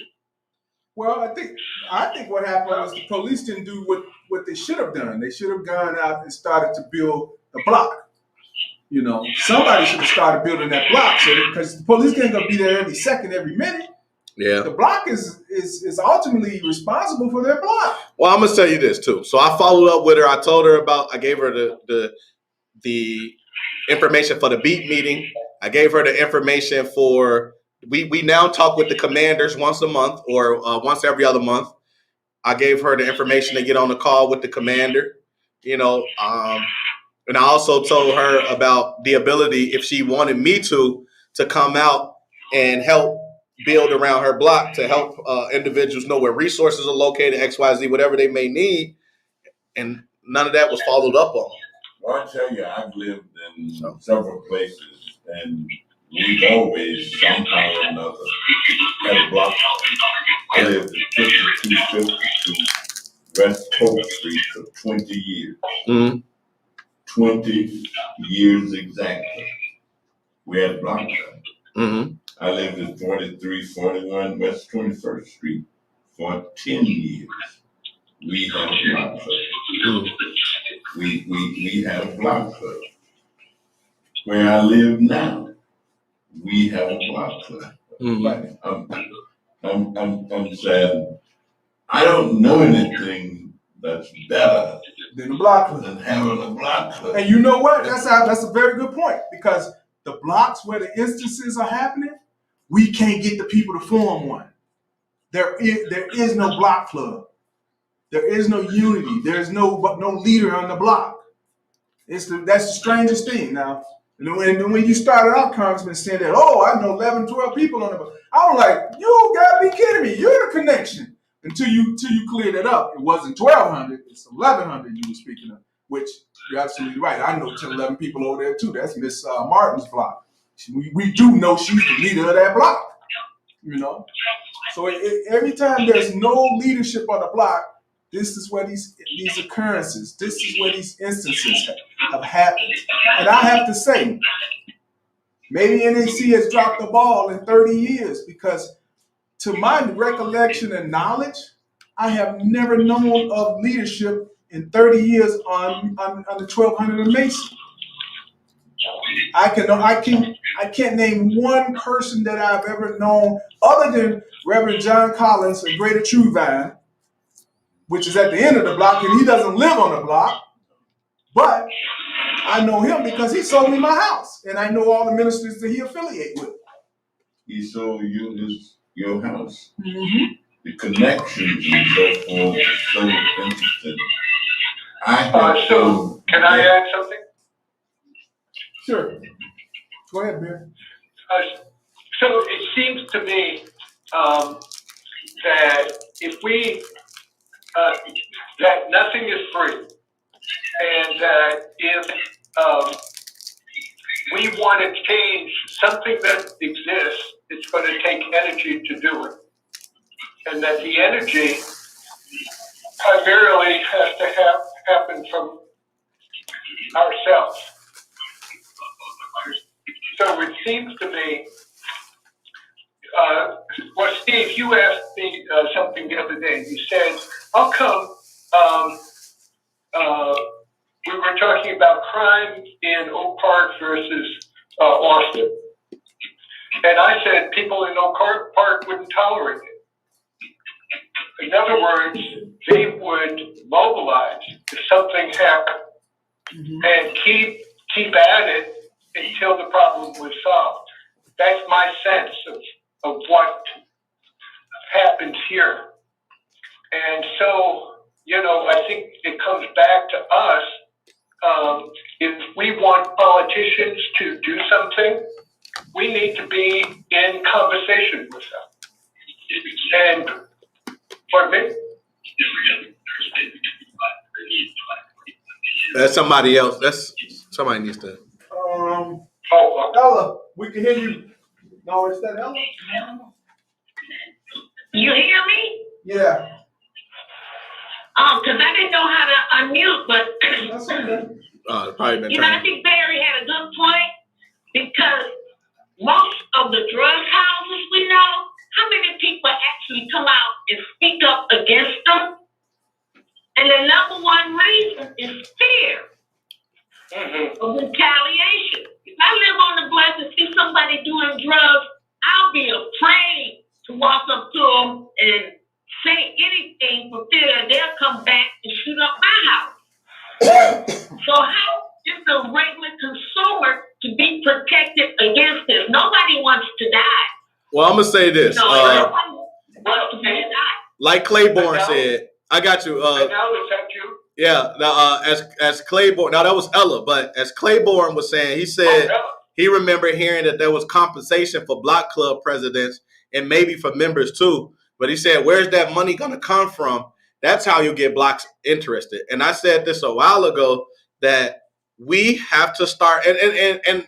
Well, I think what happened was the police didn't do what they should have done. They should have gone out and started to build the block. Somebody should have started building that block, because the police ain't gonna be there every second, every minute. Yeah. The block is ultimately responsible for their block. Well, I'm gonna tell you this too. So I followed up with her. I gave her the information for the beat meeting. I gave her the information for we now talk with the commanders once a month or once every other month. I gave her the information to get on the call with the commander. And I also told her about the ability, if she wanted me to come out and help build around her block to help individuals know where resources are located, XYZ, whatever they may need. And none of that was followed up on. Well, I tell you, I've lived in several places, and we've always somehow or another had a block. I lived at 5252 West Polk Street for 20 years. Mm-hmm. 20 years exactly. We had block time. Mm-hmm. I lived at 4341 West 21st Street for 10 years. We had a block club. Mm-hmm. We had a block club. Where I live now, we have a block club. Mm-hmm. I'm sad. I don't know anything that's better than a block club. Than having a block club. And you know what? That's a very good point, because the blocks where the instances are happening, we can't get the people to form one. There is no block club. There is no unity. There is no leader on the block. That's the strangest thing. Now, when you started out, Congressman, saying that, I know 11, 12 people on the block, I was like, you gotta be kidding me. You're the connection. Until you cleared it up, it wasn't 1,200, it's 1,100 you were speaking of, which you're absolutely right. I know 10, 11 people over there too. That's Miss Martin's block. We do know she's the leader of that block, So every time there's no leadership on the block, this is where these occurrences, this is where these instances have happened. And I have to say, maybe NAC has dropped the ball in 30 years, because to my recollection and knowledge, I have never known of leadership in 30 years on the 1200 and Mason. I can't name one person that I've ever known other than Reverend John Collins of Greater Truvine, which is at the end of the block, and he doesn't live on the block, but I know him because he sold me my house, and I know all the ministers that he affiliate with. He sold you your house. Mm-hmm. The connections and so forth is so interesting. Can I add something? Sure. Go ahead, Bear. So it seems to me that if that nothing is free, and that if we want to change something that exists, it's going to take energy to do it. And that the energy primarily has to happen from ourselves. So it seems to me well, Steve, you asked me something the other day. You said, how come we were talking about crime in Oak Park versus Austin? And I said people in Oak Park wouldn't tolerate it. In other words, they would mobilize if something happened and keep at it until the problem was solved. That's my sense of what happens here. And so, I think it comes back to us. If we want politicians to do something, we need to be in conversation with them. And for me, That's somebody else. That's somebody needs to. Ella, we can hear you. No, is that Ella? You hear me? Yeah. Because I didn't know how to unmute, but That's okay. Probably been I think Barry had a good point, because most of the drug houses we know, how many people actually come out and speak up against them? And the number one reason is fear of retaliation. If I live on the block and see somebody doing drugs, I'll be afraid to walk up to them and say anything for fear they'll come back and shoot up my house. So how is the regular consumer to be protected against this? Nobody wants to die. Well, I'm gonna say this. Like Claiborne said, I got you. now affect you. Yeah. Now, as Claiborne, now that was Ella, but as Claiborne was saying, he said he remembered hearing that there was compensation for block club presidents and maybe for members too. But he said, where's that money going to come from? That's how you get blocks interested. And I said this a while ago, that we have to start. And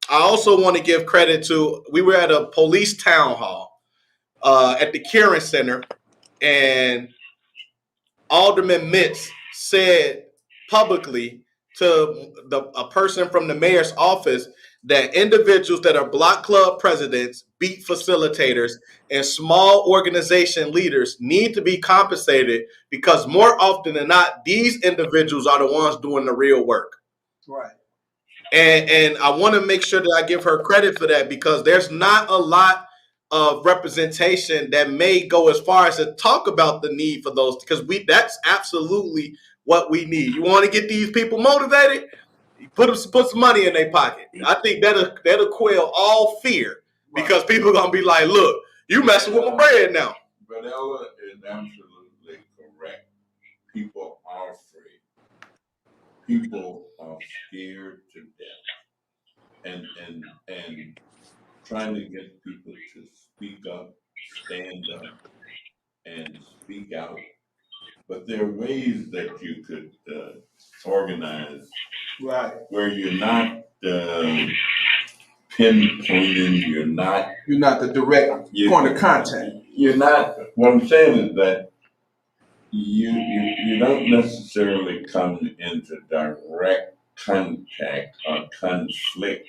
I also want to give credit to, we were at a police town hall at the Kieran Center, and Alderman Mitz said publicly to a person from the mayor's office that individuals that are block club presidents, beat facilitators, and small organization leaders need to be compensated, because more often than not, these individuals are the ones doing the real work. Right. And I want to make sure that I give her credit for that, because there's not a lot of representation that may go as far as to talk about the need for those, because that's absolutely what we need. You want to get these people motivated? Put some money in their pocket. I think that'll quell all fear, because people are gonna be like, "Look, you messing with my bread now." But Ella is absolutely correct. People are afraid. People are scared to death, and trying to get people to speak up, stand up, and speak out. But there are ways that you could organize, Right. where you're not pinpointing, you're not the direct point of contact. You're not. What I'm saying is that you don't necessarily come into direct contact or conflict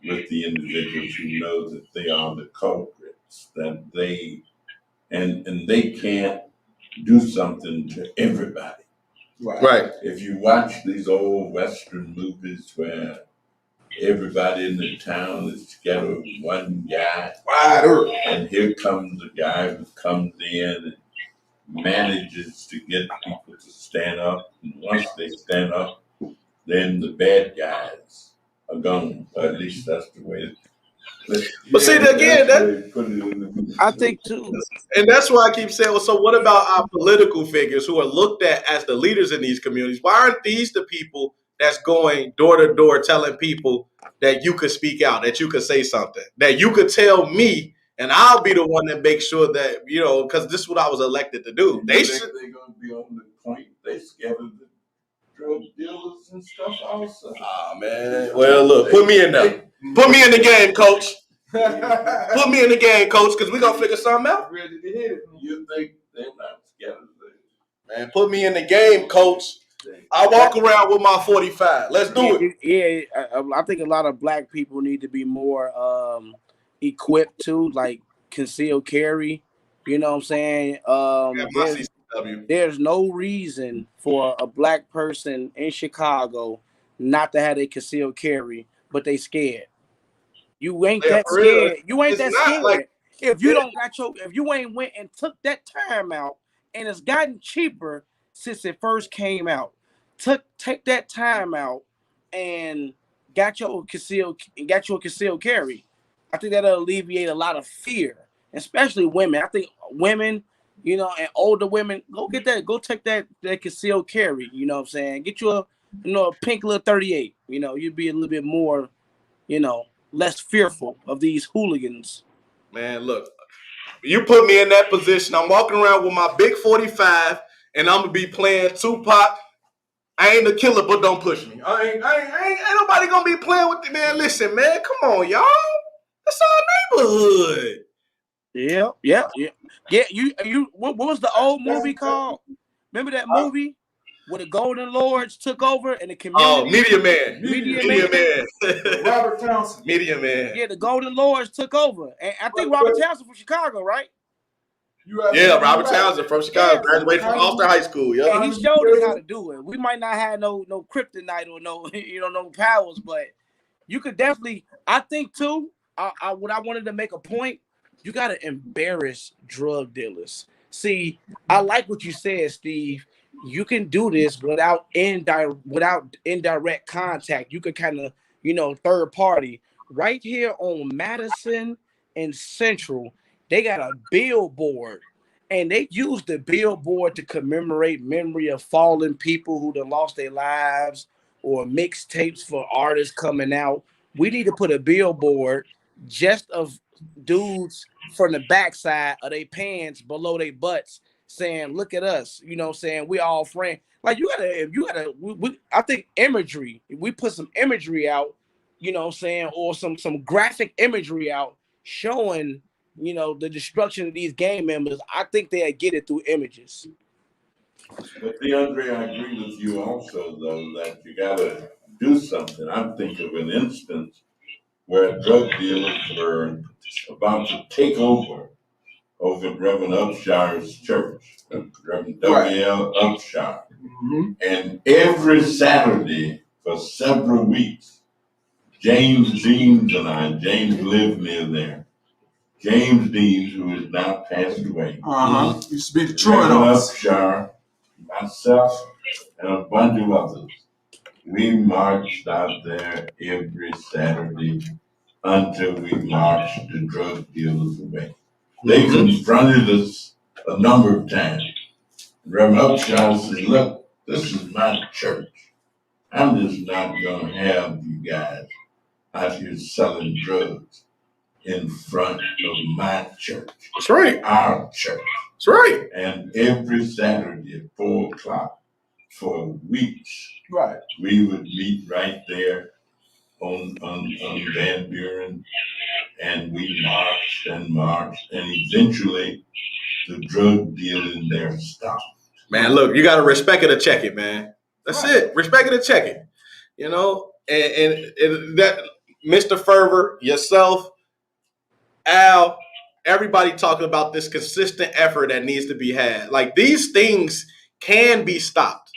with the individuals who know that they are the culprits, that they can't do something to everybody. Right. If you watch these old Western movies where everybody in the town is scared of one guy, and here comes the guy who comes in and manages to get people to stand up, and once they stand up, then the bad guys are gone. Or at least that's the way. But see, again, I think too. And that's why I keep saying, well, so what about our political figures who are looked at as the leaders in these communities? Why aren't these the people that's going door to door telling people that you could speak out, that you could say something, that you could tell me, and I'll be the one that makes sure that, because this is what I was elected to do. They're going to be on the point. They scared of the drug dealers and stuff also. Ah, man. Well, look, put me in there. Put me in the game, coach. Put me in the game, coach, because we're going to figure something out. Ready to hit it. You think they're not scared of it? Man, put me in the game, coach. I walk around with my 45. Let's do it. Yeah, I think a lot of black people need to be more equipped to, like concealed carry. You know what I'm saying? There's no reason for a black person in Chicago not to have a concealed carry, but they scared. You ain't that scared. You ain't that scared. Like, if you ain't went and took that time out, and it's gotten cheaper since it first came out. Take that time out and got you a concealed carry. I think that'll alleviate a lot of fear, especially women. I think women, and older women, go take that concealed carry. You know what I'm saying? Get you a pink little 38. You'd be a little bit more, less fearful of these hooligans. Man, look, you put me in that position. I'm walking around with my big 45, and I'm gonna be playing Tupac. I ain't the killer, but don't push me. Ain't nobody gonna be playing with me, man. Listen, man, come on, y'all. That's our neighborhood. Yeah. What was the old movie called? Remember that movie where the Golden Lords took over and the community? Oh, Media Man. Robert Townsend. Media Man. Yeah, the Golden Lords took over, and I think Robert Townsend from Chicago, right? Robert Townsend from Chicago, graduated from Ulster High School. Yeah, and he showed us how to do it. We might not have no kryptonite or no powers, but you could definitely. I think too. What I wanted to make a point. You got to embarrass drug dealers. See, I like what you said, Steve. You can do this without indirect contact. You could kind of, third party. Right here on Madison and Central, they got a billboard, and they use the billboard to commemorate memory of fallen people who done lost their lives, or mixtapes for artists coming out. We need to put a billboard just of dudes from the backside of their pants below their butts saying, look at us, saying we all friends. Like I think imagery, we put some imagery out, or some graphic imagery out showing, the destruction of these gang members. I think they'll get it through images. But DeAndre, I agree with you also, though, that you gotta do something. I'm thinking of an instance where drug dealers were about to take over Reverend Upshire's church, Reverend W.L. Upshire. Mm-hmm. And every Saturday for several weeks, James Deans and James lived near there. James Deans, who is now passed away. Used to be the truant office. Upshire, myself, and a bunch of others. We marched out there every Saturday until we marched the drug dealers away. They confronted us a number of times. Reverend Upshire said, look, this is my church. I'm just not going to have you guys out here selling drugs in front of my church. That's right. Our church. That's right. And every Saturday at 4 o'clock for weeks, right, we would meet right there on Van Buren, and we marched, and eventually the drug dealing there stopped. Man, look, you got to respect it or check it, man. That's it. Respect it or check it. And that Mr. Fervor, yourself, Al, everybody talking about this consistent effort that needs to be had. Like, these things can be stopped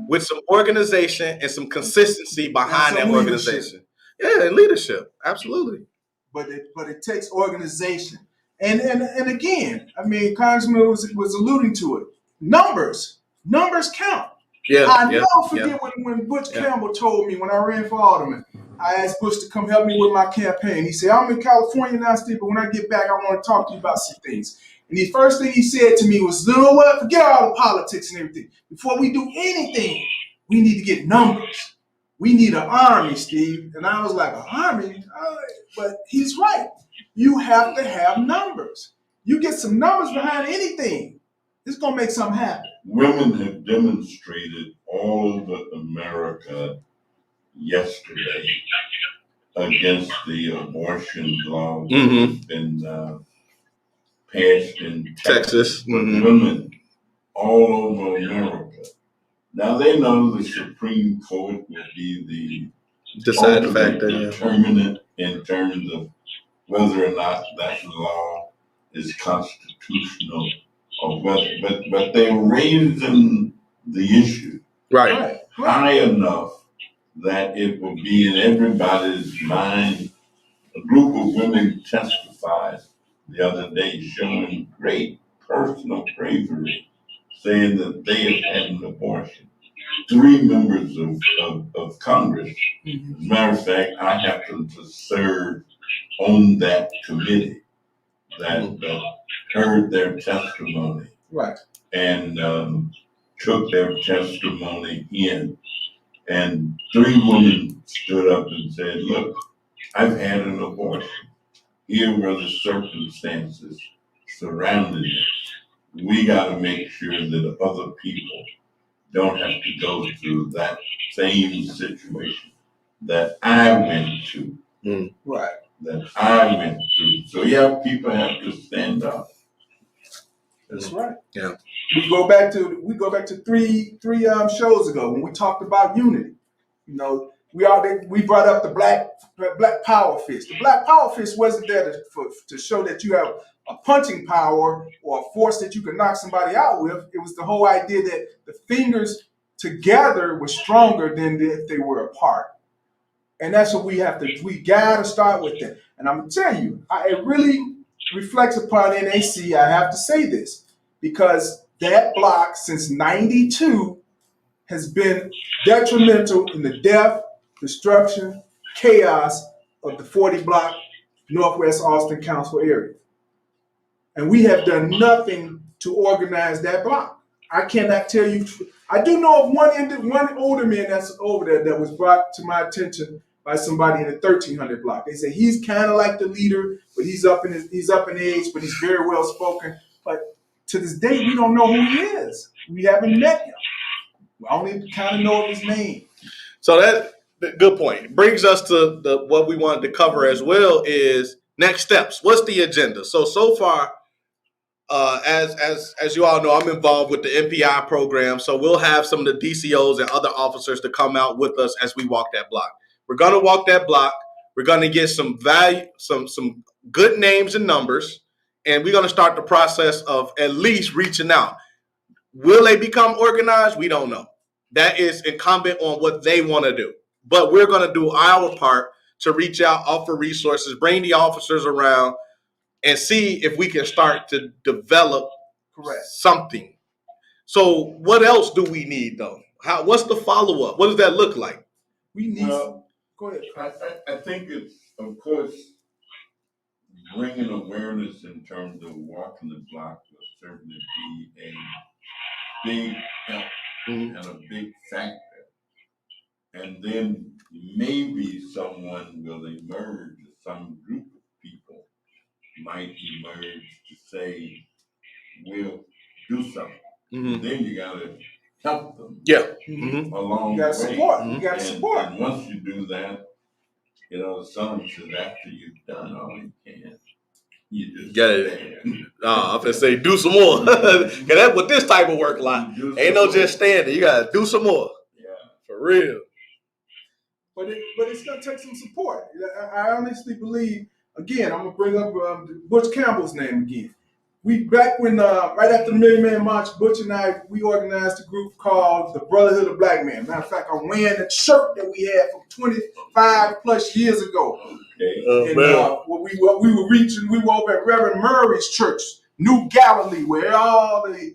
with some organization and some consistency behind that organization. Yeah, and leadership. Absolutely. But it takes organization. And again, I mean, Congressman was alluding to it. Numbers count. Yeah, I never forget when Butch Campbell told me when I ran for alderman, I asked Bush to come help me with my campaign. He said, I'm in California now, Steve, but when I get back, I want to talk to you about some things. And the first thing he said to me was, you know what, forget all the politics and everything. Before we do anything, we need to get numbers. We need an army, Steve. And I was like, an army? But he's right. You have to have numbers. You get some numbers behind anything, it's going to make something happen. Women have demonstrated all over America yesterday against the abortion law that has been passed in Texas. Women all over America. Now they know the Supreme Court will be the deciding factor, determinant in terms of whether or not that law is constitutional or what, but they're raising the issue Right. high enough that it will be in everybody's mind. A group of women testified the other day showing great personal bravery, saying that they had had an abortion. 3 members of Congress. As a matter of fact, I happened to serve on that committee that heard their testimony. Right. And took their testimony in. And 3 women stood up and said, look, I've had an abortion. Here were the circumstances surrounding it. We got to make sure that other people don't have to go through that same situation that I went to. Right. That I went through. So yeah, people have to stand up. That's right. Yeah. We go back to three shows ago when we talked about unity. You know, we brought up the black power fist. The black power fist wasn't there to show that you have a punching power or a force that you can knock somebody out with. It was the whole idea that the fingers together were stronger than if they were apart. And that's what we gotta start with that. And I'm gonna tell you, it really reflects upon NAC. I have to say this because that block since '92 has been detrimental in the death, destruction, chaos of the 40 block Northwest Austin Council area. And we have done nothing to organize that block. I cannot tell you. I do know of one older man that's over there that was brought to my attention by somebody in the 1300 block. They say he's kind of like the leader, but he's up in age, but he's very well spoken. But to this day, we don't know who he is. We haven't met him. We only kind of know his name. So that good point brings us to what we wanted to cover as well is next steps. What's the agenda? So far, as you all know, I'm involved with the MPI program. So we'll have some of the DCOs and other officers to come out with us as we walk that block. We're going to walk that block. We're going to get some value, some good names and numbers, and we're going to start the process of at least reaching out. Will they become organized? We don't know. That is incumbent on what they want to do. But we're going to do our part to reach out, offer resources, bring the officers around, and see if we can start to develop something. So what else do we need, though? What's the follow-up? What does that look like? We need... Go ahead. I think it's, of course, bringing awareness in terms of walking the block will certainly be a big help and a big factor. And then maybe someone will emerge, some group of people might emerge to say, we'll do something. And then you got to help them. Yeah. Along you got to the way. support. You got to support. And once you do that, someone says after you've done all you can, you just get it. I'm gonna say do some more. Cause that's what this type of work like. Ain't no just standing. You gotta do some more. Yeah, for real. But it's gonna take some support. I honestly believe. Again, I'm gonna bring up Butch Campbell's name again. We back when right after the Million Man March, Butch and I we organized a group called the Brotherhood of Black Men. Matter of fact, I'm wearing the shirt that we had from 25 plus years ago. Okay. And we were reaching. We were over at Reverend Murray's church, New Galilee, where all the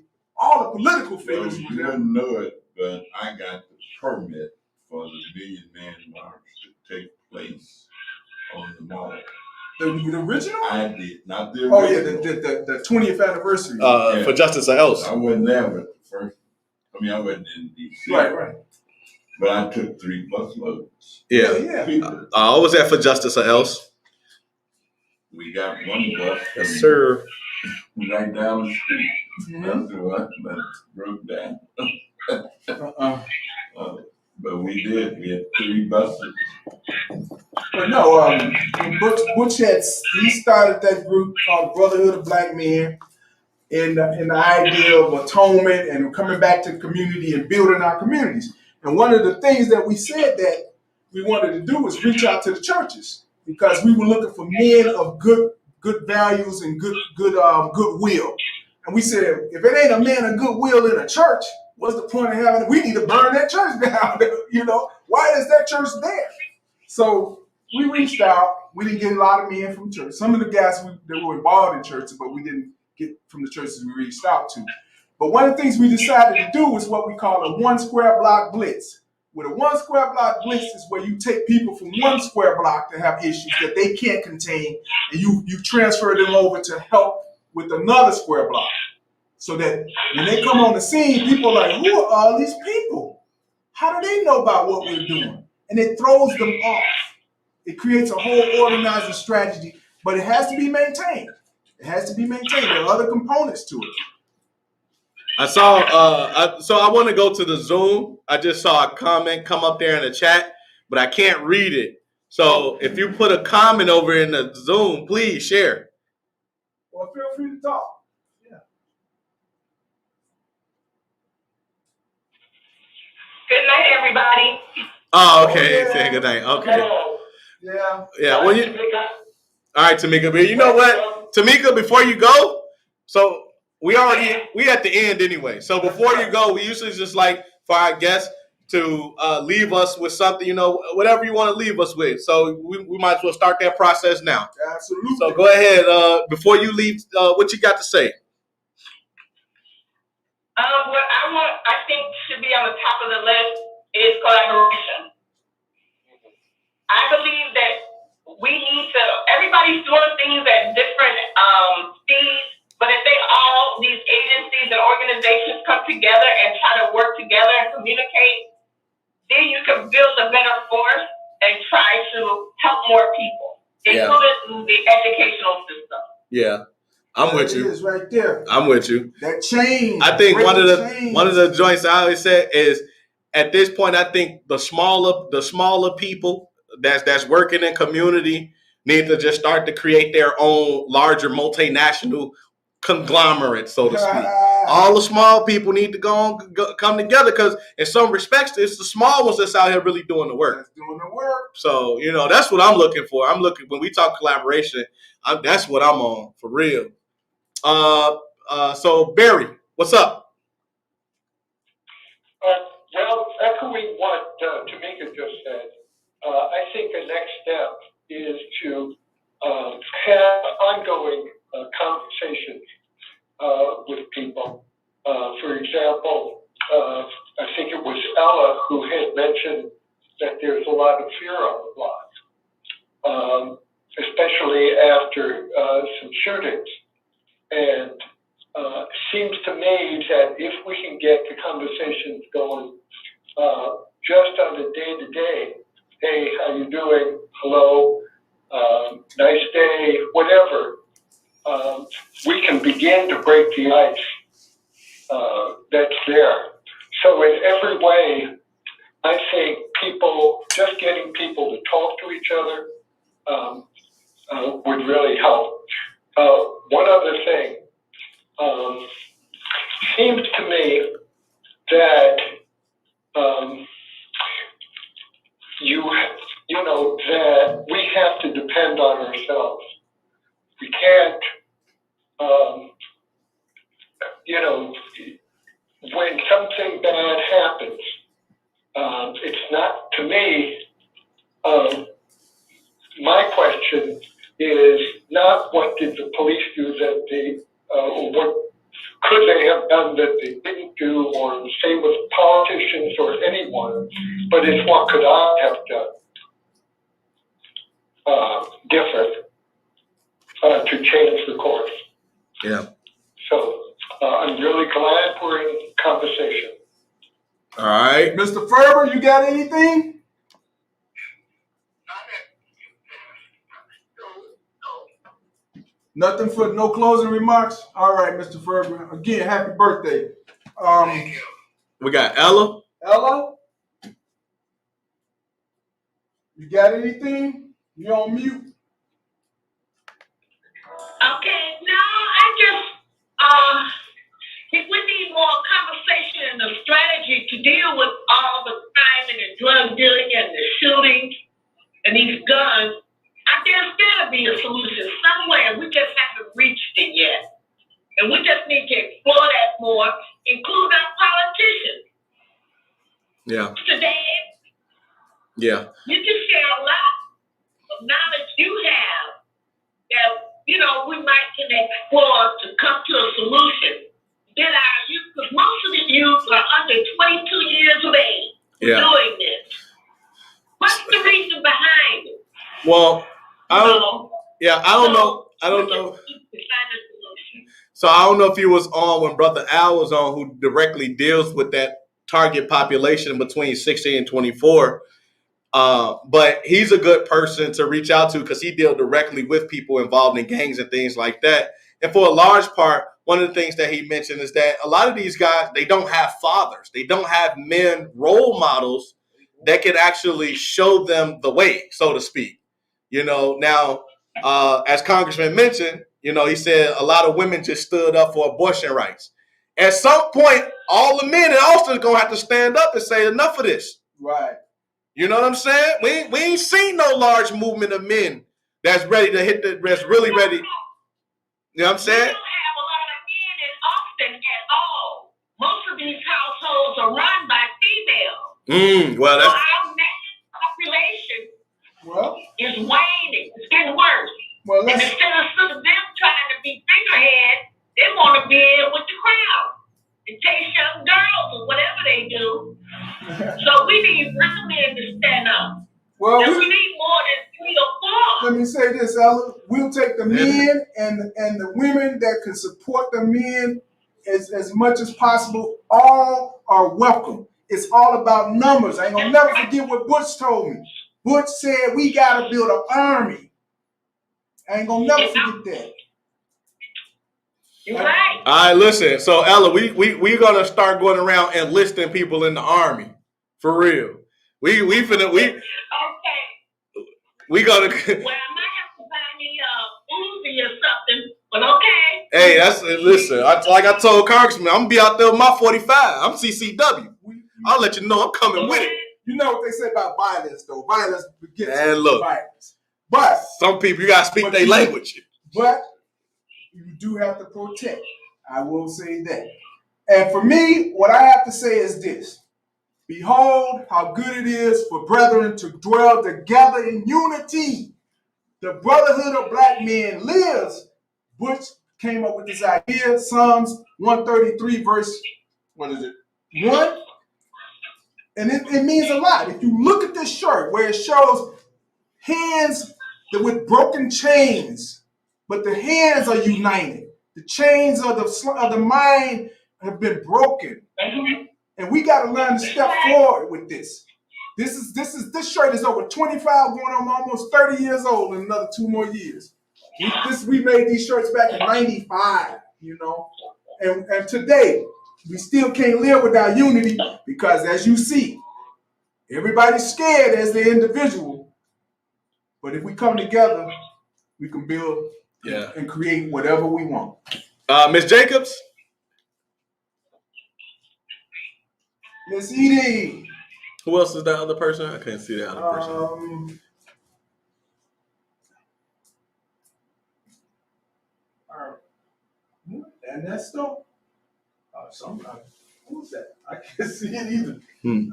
political figures You were there. wouldn't know it, but I got the permit for the Million Man March to take place on the mall. The original? I did, not the original. Oh yeah, the 20th anniversary. For Justice Else. I wasn't there, but the first. I wasn't in D.C. Right. But I took 3 bus loads. Yeah. People. I was there for Justice Else. We got one bus. Yes, sir. Right down the street. That's the one that broke down. But we did. We had 3 buses. But no, Butch he started that group called Brotherhood of Black Men in the idea of atonement and coming back to the community and building our communities. And one of the things that we said that we wanted to do was reach out to the churches. because we were looking for men of good values and goodwill. And we said, if it ain't a man of goodwill in a church, what's the point of having it? We need to burn that church down. Why is that church there? So we reached out. We didn't get a lot of men from church. Some of the guys that were involved in churches, but we didn't get from the churches we reached out to. But one of the things we decided to do was what we call a 1 square block blitz. With a 1 square block blitz is where you take people from 1 square block that have issues that they can't contain, and you transfer them over to help with another square block. So that when they come on the scene, people are like, who are all these people? How do they know about what we're doing? And it throws them off. It creates a whole organizing strategy, but it has to be maintained. It has to be maintained. There are other components to it. I saw, so I want to go to the Zoom. I just saw a comment come up there in the chat, but I can't read it. So if you put a comment over in the Zoom, please share. Well, feel free to talk. Yeah. Good night, everybody. Oh, okay. Yeah. Say good night. Okay. Yeah. Yeah. Well, all right, Tamika. But you know what, Tamika, before you go, so we at the end anyway. So before you go, we usually just like for our guests to leave us with something, whatever you want to leave us with. So we might as well start that process now. Absolutely. So go ahead. Before you leave, what you got to say? What I think should be on the top of the list is collaboration. I believe that we need to, everybody's doing things at different speeds, but if these agencies and organizations come together and try to work together and communicate, then you can build a better force and try to help more people, including the educational system. Yeah. I'm with you. It is right there. I'm with you. That change. I think one of the joints I always said is at this point, I think the smaller people that's working in community need to just start to create their own larger multinational conglomerate, so to speak. All the small people need to come together because in some respects, it's the small ones that's out here really doing the work. That's doing the work. So, that's what I'm looking for. When we talk collaboration, that's what I'm on for real. So Barry, what's up? Well, echoing what Tamika just said, I think the next step is to have ongoing conversations with people. For example, I think it was Ella who had mentioned that there's a lot of fear on the block, especially after some shootings. And it seems to me that if we can get the conversations going just on a day-to-day, hey, how you doing? Hello, nice day, whatever, we can begin to break the ice that's there. So in every way, I think just getting people to talk to each other would really help. One other thing, seems to me that that we have to depend on ourselves. We can't, when something bad happens, it's not, to me, my question is not what did the police do that or what could they have done that they didn't do, or the same with politicians or anyone, but it's what could I have done different to change the course. Yeah. So I'm really glad we're in conversation. All right. Mr. Ferber, you got anything? Nothing for no closing remarks? All right, Mr. Ferber. Again, happy birthday. We got Ella. Ella? You got anything? You're on mute. Okay, no, I just think we need more conversation and a strategy to deal with all the crime and the drug dealing and the shooting and these guns. I be a solution somewhere. We just haven't reached it yet. And we just need to explore that more, include our politicians. Yeah. Today, Yeah. you can share a lot of knowledge you have that, we might can explore to come to a solution. Get our youth, because most of the youth are under 22 years of age doing this. What's the reason behind it? Well, I don't know. So I don't know if he was on when Brother Al was on, who directly deals with that target population between 16 and 24. But he's a good person to reach out to because he deals directly with people involved in gangs and things like that. And for a large part, one of the things that he mentioned is that a lot of these guys, they don't have fathers. They don't have men role models that can actually show them the way, so to speak. Now, as Congressman mentioned, he said a lot of women just stood up for abortion rights. At some point, all the men in Austin are going to have to stand up and say enough of this. Right. You know what I'm saying? We ain't seen no large movement of men that's ready to hit that's really ready. You know what I'm saying? We don't have a lot of men in Austin at all. Most of these households are run by females. Well, that's... So our male population is waning. It's getting worse. Well, and instead of them trying to be figurehead, they want to be in with the crowd and chase young girls or whatever they do. So we need real men to stand up. Well, we need more than 3 or 4. Let me say this, Ella. We'll take the men and the women that can support the men as much as possible. All are welcome. It's all about numbers. I ain't gonna never forget what Butch told me. Butch said we gotta build an army. I ain't gonna never forget that. You're right. All right, listen. So Ella, we're gonna start going around enlisting people in the army. For real. We gonna Okay. Well, I might have to buy me a Uzi or something, but okay. Hey, listen. Like I told Congressman, I'm gonna be out there with my 45. I'm CCW. I'll let you know I'm coming with it. You know what they say about violence, though. Violence begets violence. But some people, you gotta speak their language. But you do have to protect. I will say that. And for me, what I have to say is this. Behold how good it is for brethren to dwell together in unity. The brotherhood of black men lives. Butch came up with this idea. Psalms 133 verse, 1? And it means a lot. If you look at this shirt where it shows hands with broken chains, but the hands are united. The chains of the mind have been broken. And we got to learn to step forward with this. This shirt is over 25, going on almost 30 years old in another 2 more years. We made these shirts back in 95, And today, we still can't live without unity because, as you see, everybody's scared as the individual. But if we come together, we can build and create whatever we want. Ms. Jacobs? Miss Edie. Who else is that other person? I can't see that other person. Ernesto? Somebody. Who's that? I can't see it either.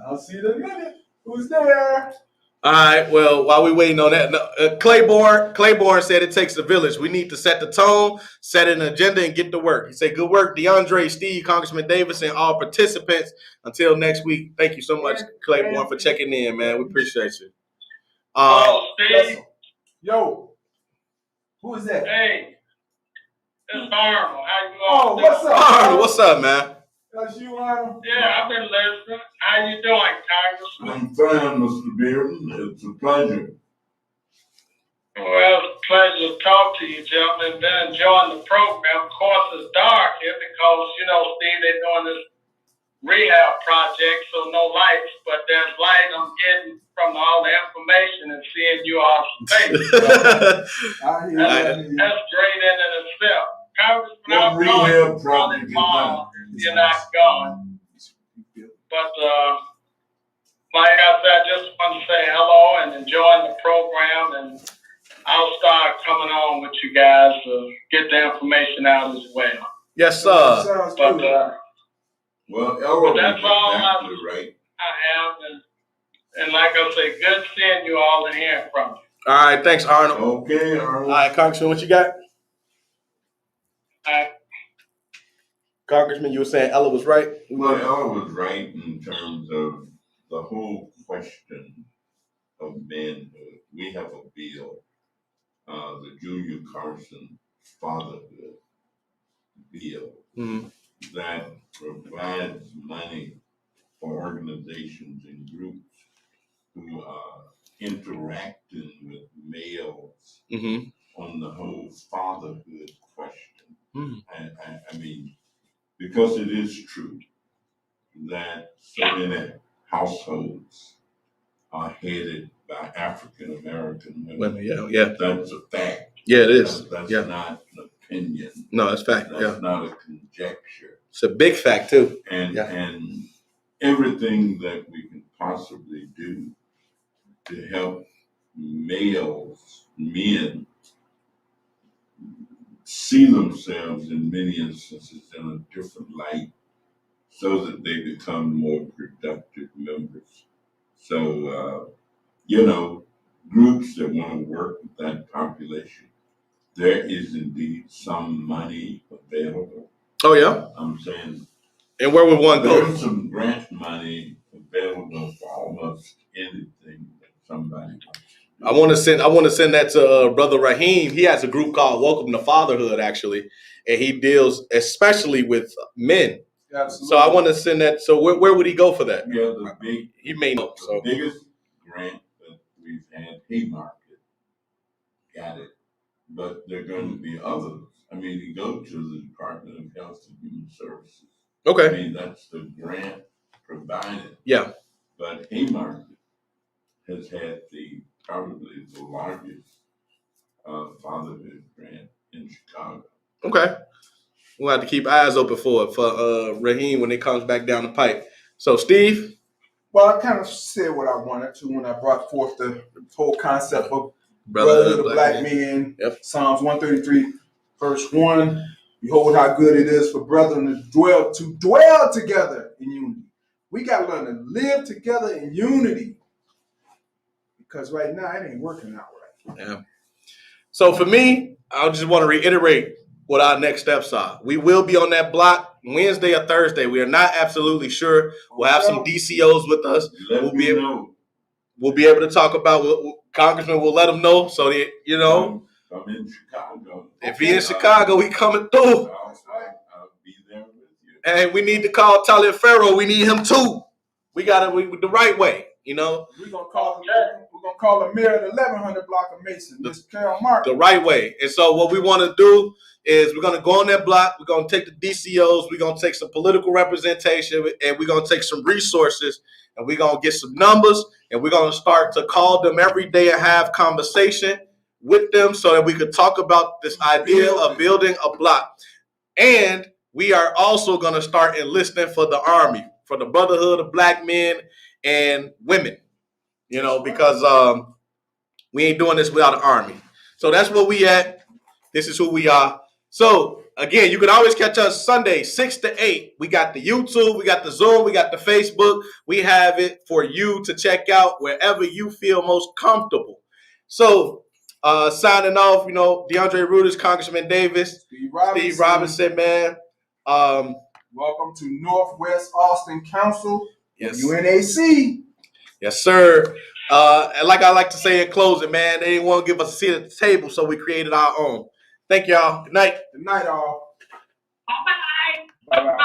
I'll see it in a minute. Who's there? All right. Well, while we're waiting on that, Claiborne said it takes a village. We need to set the tone, set an agenda, and get to work. He said, good work, DeAndre, Steve, Congressman Davis, and all participants. Until next week, thank you so much, Claiborne, for checking in, man. We appreciate you. Steve. Yo. Who is that? Hey. It's Arnold. How you doing? Oh, what's up? Arnold, what's up, man? That's you, Arnold? Yeah, I've been listening. How you doing, Congressman? I'm fine, Mr. Bearden. It's a pleasure. Well, it's a pleasure to talk to you, gentlemen. Been enjoying the program. Of course, it's dark here because, Steve, they're doing this rehab project, so no lights, but there's light I'm getting from all the information and seeing you all face. That's great in and itself. Congressman, I'm going to tomorrow if you're not going. But like I said, I just want to say hello and enjoying the program, and I I'll start coming on with you guys to get the information out as well. Yes, sir. Sounds But good. Well, Elroy that's is all exactly right. I have, and like I say, good seeing you all and hearing from you. All right, thanks, Arnold. Okay, All Arnold. right, Congressman, what you got? All right. Congressman, you were saying Ella was right? Well, Ella was right in terms of the whole question of manhood. We have a bill, the Junior Carson Fatherhood Bill, that provides money for organizations and groups who are interacting with males on the whole fatherhood question. I mean, because it is true that so many households are headed by African American women. Yeah. That's a fact. Yeah, it is. That's not an opinion. No, that's fact. That's not a conjecture. It's a big fact too. And everything that we can possibly do to help men see themselves in many instances in a different light so that they become more productive members. So, groups that want to work with that population, there is indeed some money available. Oh, yeah? I'm saying. And where would one go? There's some grant money available for almost anything that somebody wants. I want to send that to Brother Raheem. He has a group called Welcome to Fatherhood, actually, and he deals especially with men. Absolutely. So I want to send that. So where would he go for that? Yeah, he may know. The biggest grant that we've had, Haymarket got it, but there are going to be others. I mean, you go to the Department of Health and Human Services. Okay. I mean, that's the grant provided. Yeah. But Haymarket has had probably the largest fatherhood grant in Chicago. Okay. We'll have to keep eyes open for Raheem when it comes back down the pipe. So, Steve? Well, I kind of said what I wanted to when I brought forth the whole concept of brotherhood of black men. Yep. Psalms 133, verse 1. Behold how good it is for brethren to dwell together in unity. We got to learn to live together in unity. Because right now, it ain't working out right. Yeah. So for me, I just want to reiterate what our next steps are. We will be on that block Wednesday or Thursday. We are not absolutely sure. We'll have some DCOs with us. We'll be able to talk about what Congressman will let them know so that, I'm in Chicago. If he in Chicago, we coming through. I'll be there with you. And we need to call Taliaferro. We need him too. We got it the right way, We're gonna call him mayor of the 1100 block of Mason, Mr. Carol Martin. the right way. And so what we want to do is we're going to go on that block. We're going to take the DCOs. We're going to take some political representation, and we're going to take some resources, and we're going to get some numbers, and we're going to start to call them every day and have conversation with them so that we could talk about this idea of building a block. And we are also going to start enlisting for the Army, for the Brotherhood of Black Men and Women, because we ain't doing this without an Army. So that's where we at. This is who we are. So, again, you can always catch us Sunday, 6 to 8. We got the YouTube, we got the Zoom, we got the Facebook. We have it for you to check out wherever you feel most comfortable. So, signing off, DeAndre Reuters, Congressman Davis, Steve Robinson, man. Welcome to Northwest Austin Council, yes. UNAC. Yes, sir. And like I like to say in closing, man, they didn't want to give us a seat at the table, so we created our own. Thank y'all. Good night. Good night, all. Bye-bye. Bye-bye.